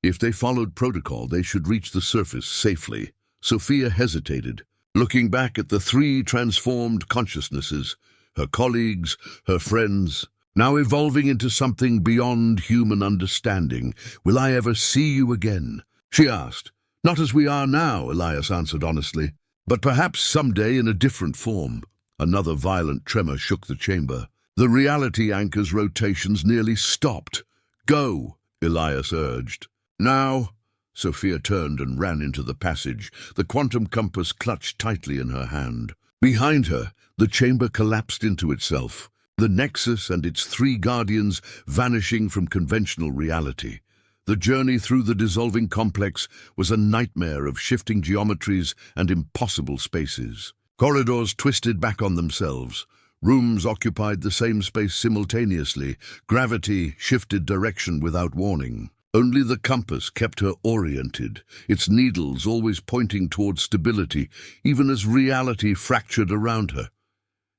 If they followed protocol, they should reach the surface safely. Sophia hesitated. looking back at the three transformed consciousnesses, her colleagues, her friends, now evolving into something beyond human understanding. "Will I ever see you again?" she asked. "Not as we are now," Elias answered honestly, "but perhaps someday in a different form." Another violent tremor shook the chamber. The reality anchor's rotations nearly stopped. "Go," Elias urged. "Now." Sophia turned and ran into the passage, the quantum compass clutched tightly in her hand. Behind her, the chamber collapsed into itself, the nexus and its three guardians vanishing from conventional reality. The journey through the dissolving complex was a nightmare of shifting geometries and impossible spaces. Corridors twisted back on themselves. Rooms occupied the same space simultaneously. Gravity shifted direction without warning. Only the compass kept her oriented, its needles always pointing towards stability, even as reality fractured around her.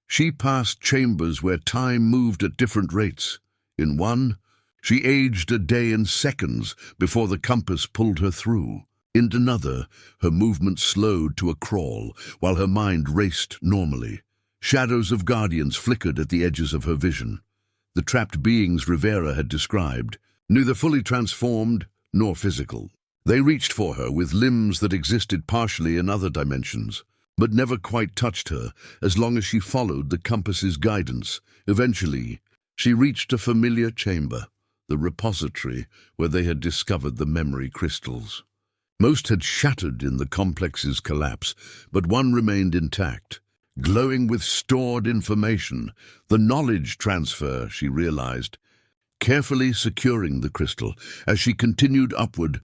She passed chambers where time moved at different rates. In one, she aged a day in seconds before the compass pulled her through. In another, her movement slowed to a crawl, while her mind raced normally. Shadows of guardians flickered at the edges of her vision. The trapped beings Rivera had described, neither fully transformed nor physical. They reached for her with limbs that existed partially in other dimensions, but never quite touched her as long as she followed the compass's guidance. Eventually, she reached a familiar chamber, the repository where they had discovered the memory crystals. Most had shattered in the complex's collapse, but one remained intact, glowing with stored information, the knowledge transfer, she realized. Carefully securing the crystal, as she continued upward,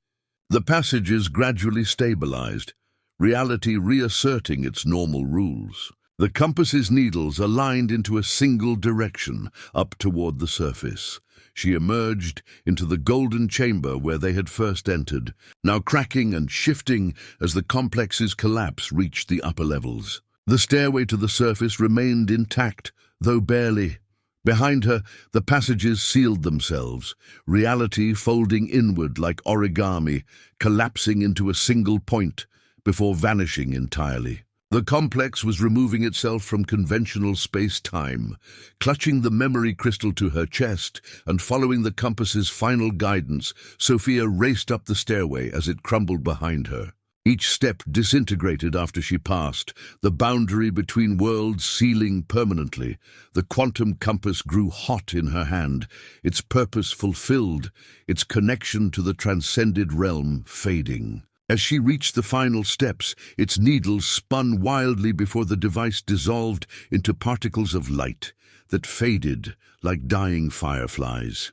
the passages gradually stabilized, reality reasserting its normal rules. The compass's needles aligned into a single direction, up toward the surface. She emerged into the golden chamber where they had first entered, now cracking and shifting as the complex's collapse reached the upper levels. The stairway to the surface remained intact, though barely. Behind her, the passages sealed themselves, reality folding inward like origami, collapsing into a single point before vanishing entirely. The complex was removing itself from conventional space-time, clutching the memory crystal to her chest and following the compass's final guidance. Sophia raced up the stairway as it crumbled behind her. Each step disintegrated after she passed, the boundary between worlds sealing permanently. The quantum compass grew hot in her hand, its purpose fulfilled, its connection to the transcended realm fading. As she reached the final steps, its needles spun wildly before the device dissolved into particles of light that faded like dying fireflies.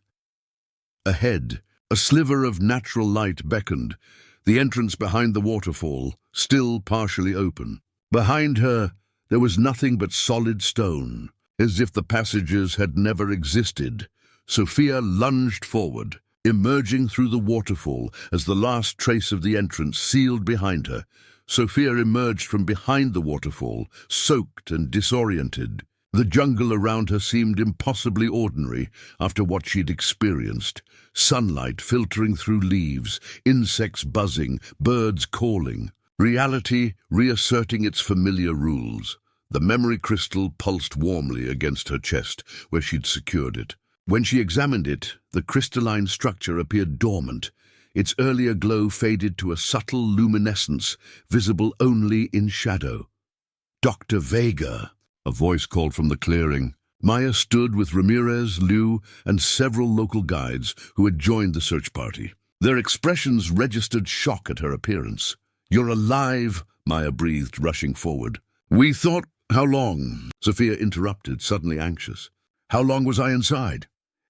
Ahead, a sliver of natural light beckoned, the entrance behind the waterfall, still partially open. Behind her, there was nothing but solid stone, as if the passages had never existed. Sophia lunged forward, emerging through the waterfall as the last trace of the entrance sealed behind her. Sophia emerged from behind the waterfall, soaked and disoriented. The jungle around her seemed impossibly ordinary after what she'd experienced. Sunlight filtering through leaves, insects buzzing, birds calling. Reality reasserting its familiar rules. The memory crystal pulsed warmly against her chest, where she'd secured it. When she examined it, the crystalline structure appeared dormant. Its earlier glow faded to a subtle luminescence, visible only in shadow. "Dr. Vega," a voice called from the clearing. Maya stood with Ramirez, Liu, and several local guides who had joined the search party. Their expressions registered shock at her appearance. "You're alive," Maya breathed, rushing forward. "We thought—" "How long?" Sophia interrupted, suddenly anxious. "How long was I inside?"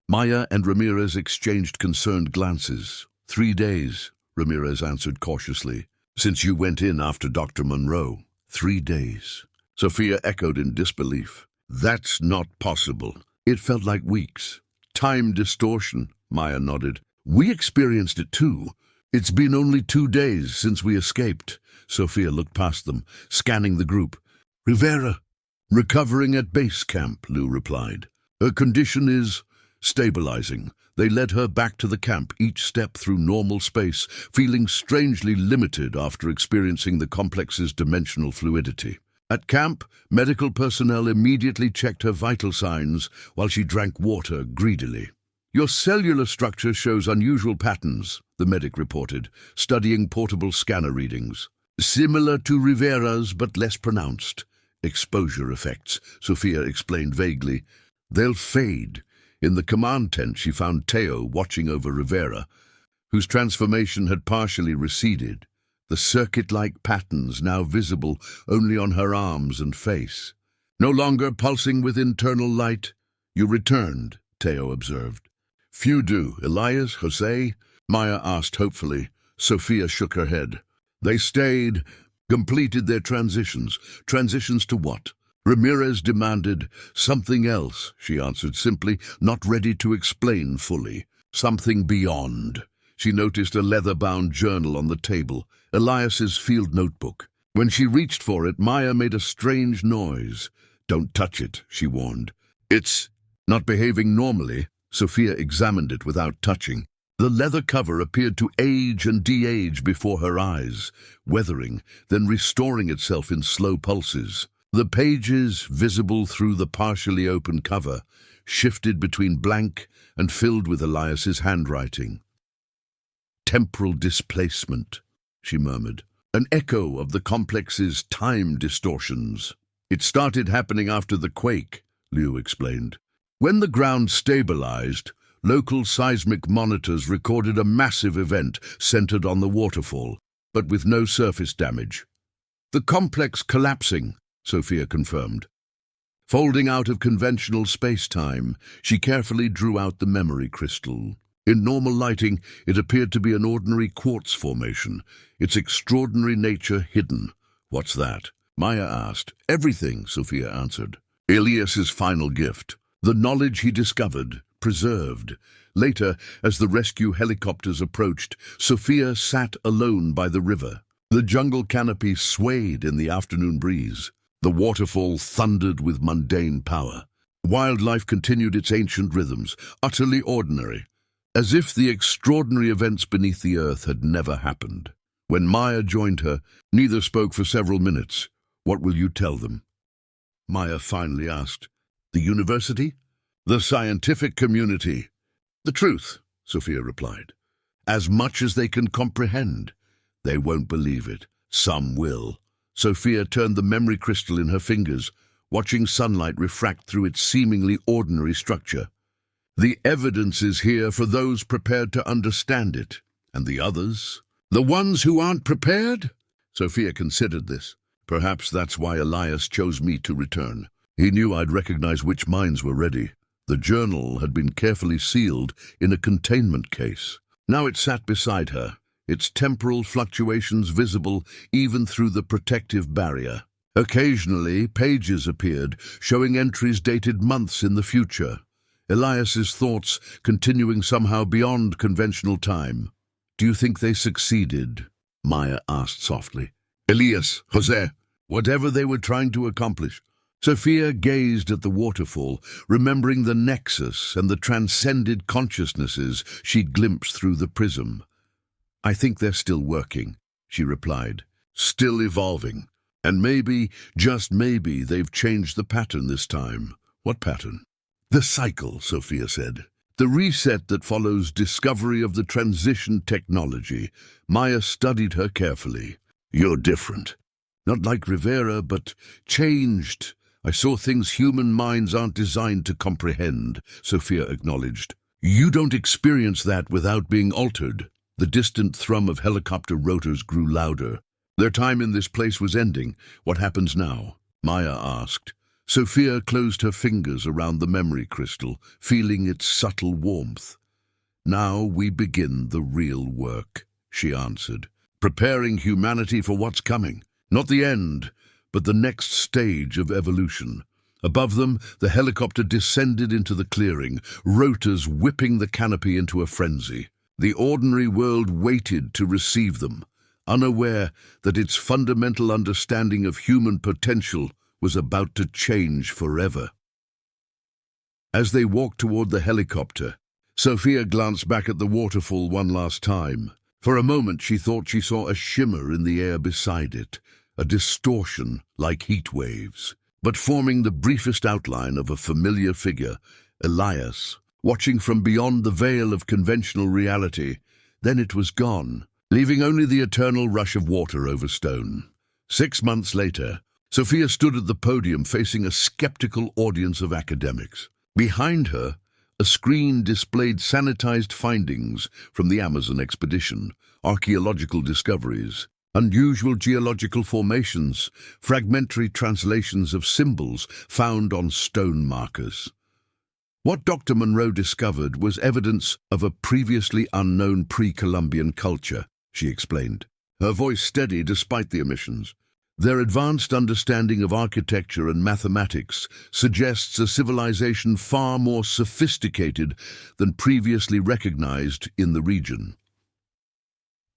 Maya and Ramirez exchanged concerned glances. 3 days, Ramirez answered cautiously. "Since you went in after Dr. Monroe." 3 days. Sophia echoed in disbelief. "That's not possible." "It felt like weeks." "Time distortion," Maya nodded. "We experienced it too. It's been only 2 days since we escaped." Sophia looked past them, scanning the group. "Rivera." "Recovering at base camp," Lou replied. "Her condition is Stabilizing, they led her back to the camp, each step through normal space, feeling strangely limited after experiencing the complex's dimensional fluidity. At camp, medical personnel immediately checked her vital signs while she drank water greedily. "Your cellular structure shows unusual patterns," the medic reported, studying portable scanner readings. "Similar to Rivera's, but less pronounced." "Exposure effects," Sophia explained vaguely. "They'll fade." In the command tent, she found Teo watching over Rivera, whose transformation had partially receded, the circuit-like patterns now visible only on her arms and face. "No longer pulsing with internal light." "You returned," Teo observed. "Few do. Elias, Jose?" Maya asked hopefully. Sophia shook her head. "They stayed, completed their transitions." "Transitions to what?" Ramirez demanded. "Something else," she answered simply, not ready to explain fully. "Something beyond." She noticed a leather-bound journal on the table, Elias's field notebook. When she reached for it, Maya made a strange noise. "Don't touch it," she warned. "It's not behaving normally." Sophia examined it without touching. The leather cover appeared to age and de-age before her eyes, weathering, then restoring itself in slow pulses. The pages, visible through the partially open cover, shifted between blank and filled with Elias's handwriting. "Temporal displacement," she murmured. "An echo of the complex's time distortions." "It started happening after the quake," Liu explained. "When the ground stabilized, local seismic monitors recorded a massive event centered on the waterfall, but with no surface damage. The complex collapsing," Sophia confirmed. Folding out of conventional space-time, she carefully drew out the memory crystal. In normal lighting, it appeared to be an ordinary quartz formation, its extraordinary nature hidden. "What's that?" Maya asked. "Everything," Sophia answered. "Elias's final gift. The knowledge he discovered, preserved." Later, as the rescue helicopters approached, Sophia sat alone by the river. The jungle canopy swayed in the afternoon breeze. The waterfall thundered with mundane power. Wildlife continued its ancient rhythms, utterly ordinary, as if the extraordinary events beneath the earth had never happened. When Maya joined her, neither spoke for several minutes. "What will you tell them?" Maya finally asked. "The university?" "The scientific community." "The truth," Sophia replied. "As much as they can comprehend." "They won't believe it. Some will." Sophia turned the memory crystal in her fingers, watching sunlight refract through its seemingly ordinary structure. "The evidence is here for those prepared to understand it. And the others? The ones who aren't prepared?" Sophia considered this. "Perhaps that's why Elias chose me to return. He knew I'd recognize which minds were ready." The journal had been carefully sealed in a containment case. Now it sat beside her, its temporal fluctuations visible even through the protective barrier. Occasionally, pages appeared, showing entries dated months in the future. Elias's thoughts continuing somehow beyond conventional time. "Do you think they succeeded?" Maya asked softly. "Elias, Jose, whatever they were trying to accomplish." Sophia gazed at the waterfall, remembering the nexus and the transcended consciousnesses she'd glimpsed through the prism. "I think they're still working," she replied. "Still evolving. And maybe, just maybe, they've changed the pattern this time." "What pattern?" "The cycle," Sophia said. "The reset that follows discovery of the transition technology." Maya studied her carefully. "You're different. Not like Rivera, but changed. I saw things human minds aren't designed to comprehend," Sophia acknowledged. "You don't experience that without being altered." The distant thrum of helicopter rotors grew louder. "Their time in this place was ending. What happens now?" Maya asked. Sophia closed her fingers around the memory crystal, feeling its subtle warmth. "Now we begin the real work," she answered. "Preparing humanity for what's coming. Not the end, but the next stage of evolution." Above them, the helicopter descended into the clearing, rotors whipping the canopy into a frenzy. The ordinary world waited to receive them, unaware that its fundamental understanding of human potential was about to change forever. As they walked toward the helicopter, Sophia glanced back at the waterfall one last time. For a moment she thought she saw a shimmer in the air beside it, a distortion like heat waves, but forming the briefest outline of a familiar figure, Elias, watching from beyond the veil of conventional reality. Then it was gone, leaving only the eternal rush of water over stone. 6 months later, Sophia stood at the podium facing a skeptical audience of academics. Behind her, a screen displayed sanitized findings from the Amazon expedition, archaeological discoveries, unusual geological formations, fragmentary translations of symbols found on stone markers. What Dr. Monroe discovered was evidence of a previously unknown pre-Columbian culture, she explained, her voice steady despite the omissions. Their advanced understanding of architecture and mathematics suggests a civilization far more sophisticated than previously recognized in the region.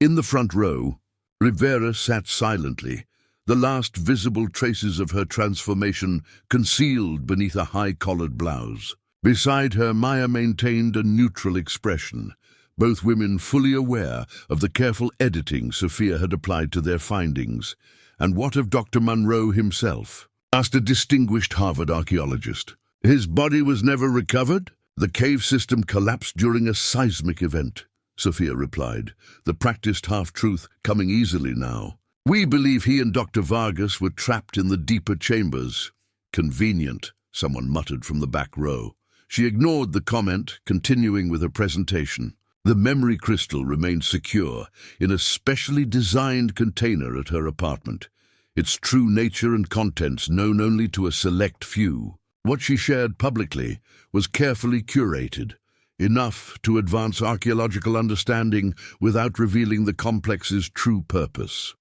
In the front row, Rivera sat silently, the last visible traces of her transformation concealed beneath a high-collared blouse. Beside her, Maya maintained a neutral expression, both women fully aware of the careful editing Sophia had applied to their findings. And what of Dr. Monroe himself? Asked a distinguished Harvard archaeologist. His body was never recovered? The cave system collapsed during a seismic event, Sophia replied, the practiced half-truth coming easily now. We believe he and Dr. Vargas were trapped in the deeper chambers. Convenient, someone muttered from the back row. She ignored the comment, continuing with her presentation. The memory crystal remained secure in a specially designed container at her apartment, its true nature and contents known only to a select few. What she shared publicly was carefully curated, enough to advance archaeological understanding without revealing the complex's true purpose.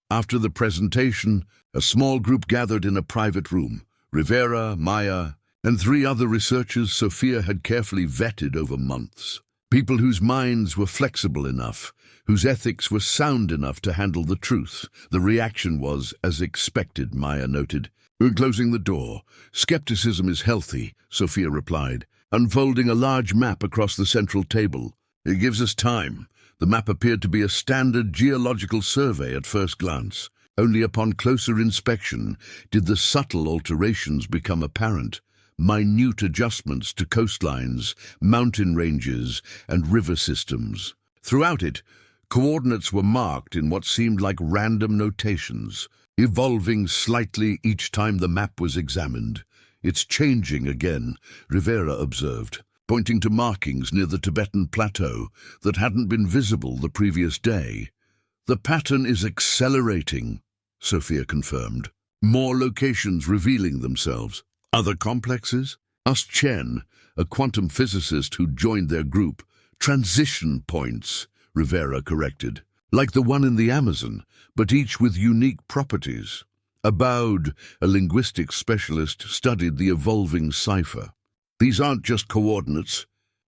After the presentation, a small group gathered in a private room. Rivera, Maya, and 3 other researchers Sophia had carefully vetted over months. People whose minds were flexible enough, whose ethics were sound enough to handle the truth. The reaction was as expected, Maya noted. Closing the door. Skepticism is healthy, Sophia replied, unfolding a large map across the central table. It gives us time. The map appeared to be a standard geological survey at first glance. Only upon closer inspection did the subtle alterations become apparent. Minute adjustments to coastlines, mountain ranges, and river systems. Throughout it, coordinates were marked in what seemed like random notations, evolving slightly each time the map was examined. It's changing again, Rivera observed, pointing to markings near the Tibetan plateau that hadn't been visible the previous day. The pattern is accelerating, Sophia confirmed. More locations revealing themselves. Other complexes? Asked Chen, a quantum physicist who joined their group. Transition points, Rivera corrected. Like the one in the Amazon, but each with unique properties. Aboud, a linguistics specialist, studied the evolving cipher. These aren't just coordinates.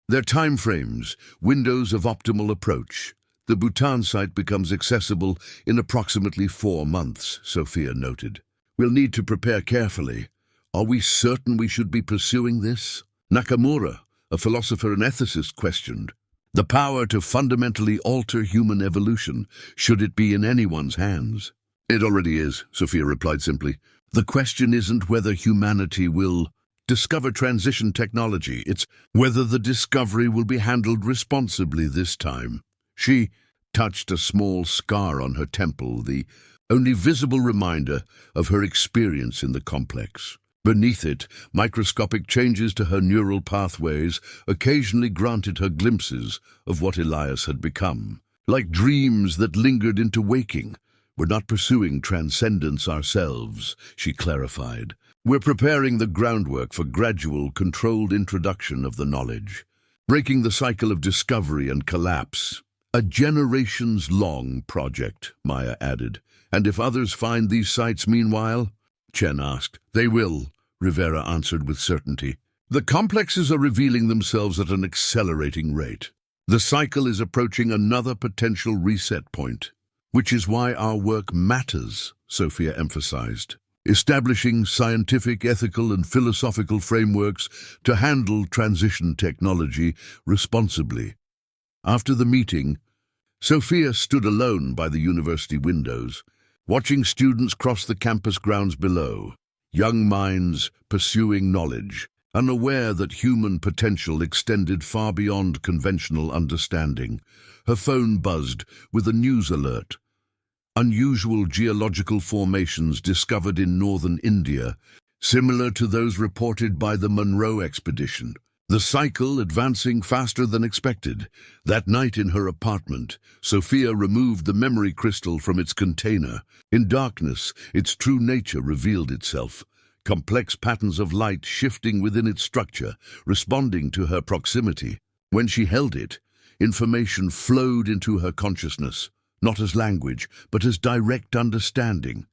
They're time frames, windows of optimal approach. The Bhutan site becomes accessible in approximately 4 months, Sophia noted. We'll need to prepare carefully. Are we certain we should be pursuing this? Nakamura, a philosopher and ethicist, questioned. The power to fundamentally alter human evolution, should it be in anyone's hands? It already is, Sophia replied simply. The question isn't whether humanity will discover transition technology, it's whether the discovery will be handled responsibly this time. She touched a small scar on her temple, the only visible reminder of her experience in the complex. Beneath it, microscopic changes to her neural pathways occasionally granted her glimpses of what Elias had become. Like dreams that lingered into waking, we're not pursuing transcendence ourselves, she clarified. We're preparing the groundwork for gradual, controlled introduction of the knowledge, breaking the cycle of discovery and collapse. A generations-long project, Maya added. And if others find these sites meanwhile? Chen asked. They will, Rivera answered with certainty. The complexes are revealing themselves at an accelerating rate. The cycle is approaching another potential reset point, which is why our work matters, Sophia emphasized. establishing scientific, ethical, and philosophical frameworks to handle transition technology responsibly. After the meeting, Sophia stood alone by the university windows, watching students cross the campus grounds below, young minds pursuing knowledge, unaware that human potential extended far beyond conventional understanding. Her phone buzzed with a news alert. Unusual geological formations discovered in northern India, similar to those reported by the Monroe expedition. The cycle advancing faster than expected. That night in her apartment, Sophia removed the memory crystal from its container. In darkness, its true nature revealed itself. Complex patterns of light shifting within its structure, responding to her proximity. When she held it, information flowed into her consciousness, not as language, but as direct understanding.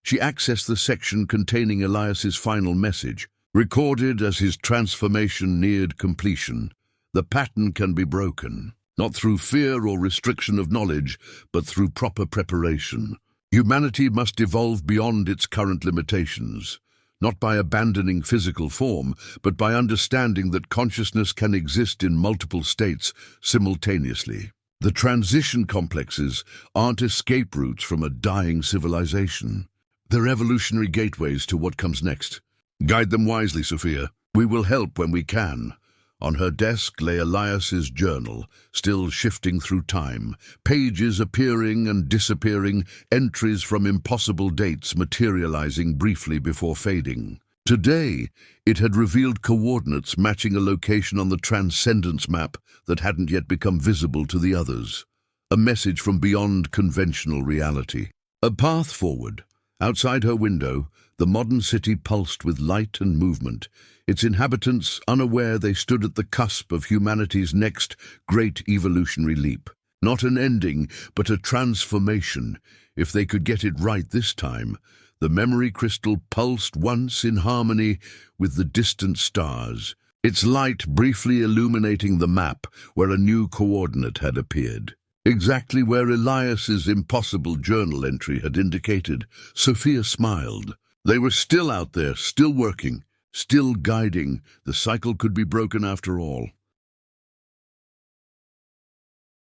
She accessed the section containing Elias's final message, recorded as his transformation neared completion. The pattern can be broken, not through fear or restriction of knowledge, but through proper preparation. Humanity must evolve beyond its current limitations, not by abandoning physical form, but by understanding that consciousness can exist in multiple states simultaneously. The transition complexes aren't escape routes from a dying civilization. They're evolutionary gateways to what comes next. Guide them wisely, Sophia. We will help when we can. On her desk lay Elias's journal, still shifting through time, pages appearing and disappearing, entries from impossible dates materializing briefly before fading. Today, it had revealed coordinates matching a location on the transcendence map that hadn't yet become visible to the others. A message from beyond conventional reality. A path forward. Outside her window, the modern city pulsed with light and movement, its inhabitants unaware they stood at the cusp of humanity's next great evolutionary leap. Not an ending, but a transformation. If they could get it right this time, the memory crystal pulsed once in harmony with the distant stars, its light briefly illuminating the map where a new coordinate had appeared. Exactly where Elias's impossible journal entry had indicated. Sophia smiled. They were still out there, still working, still guiding. The cycle could be broken after all.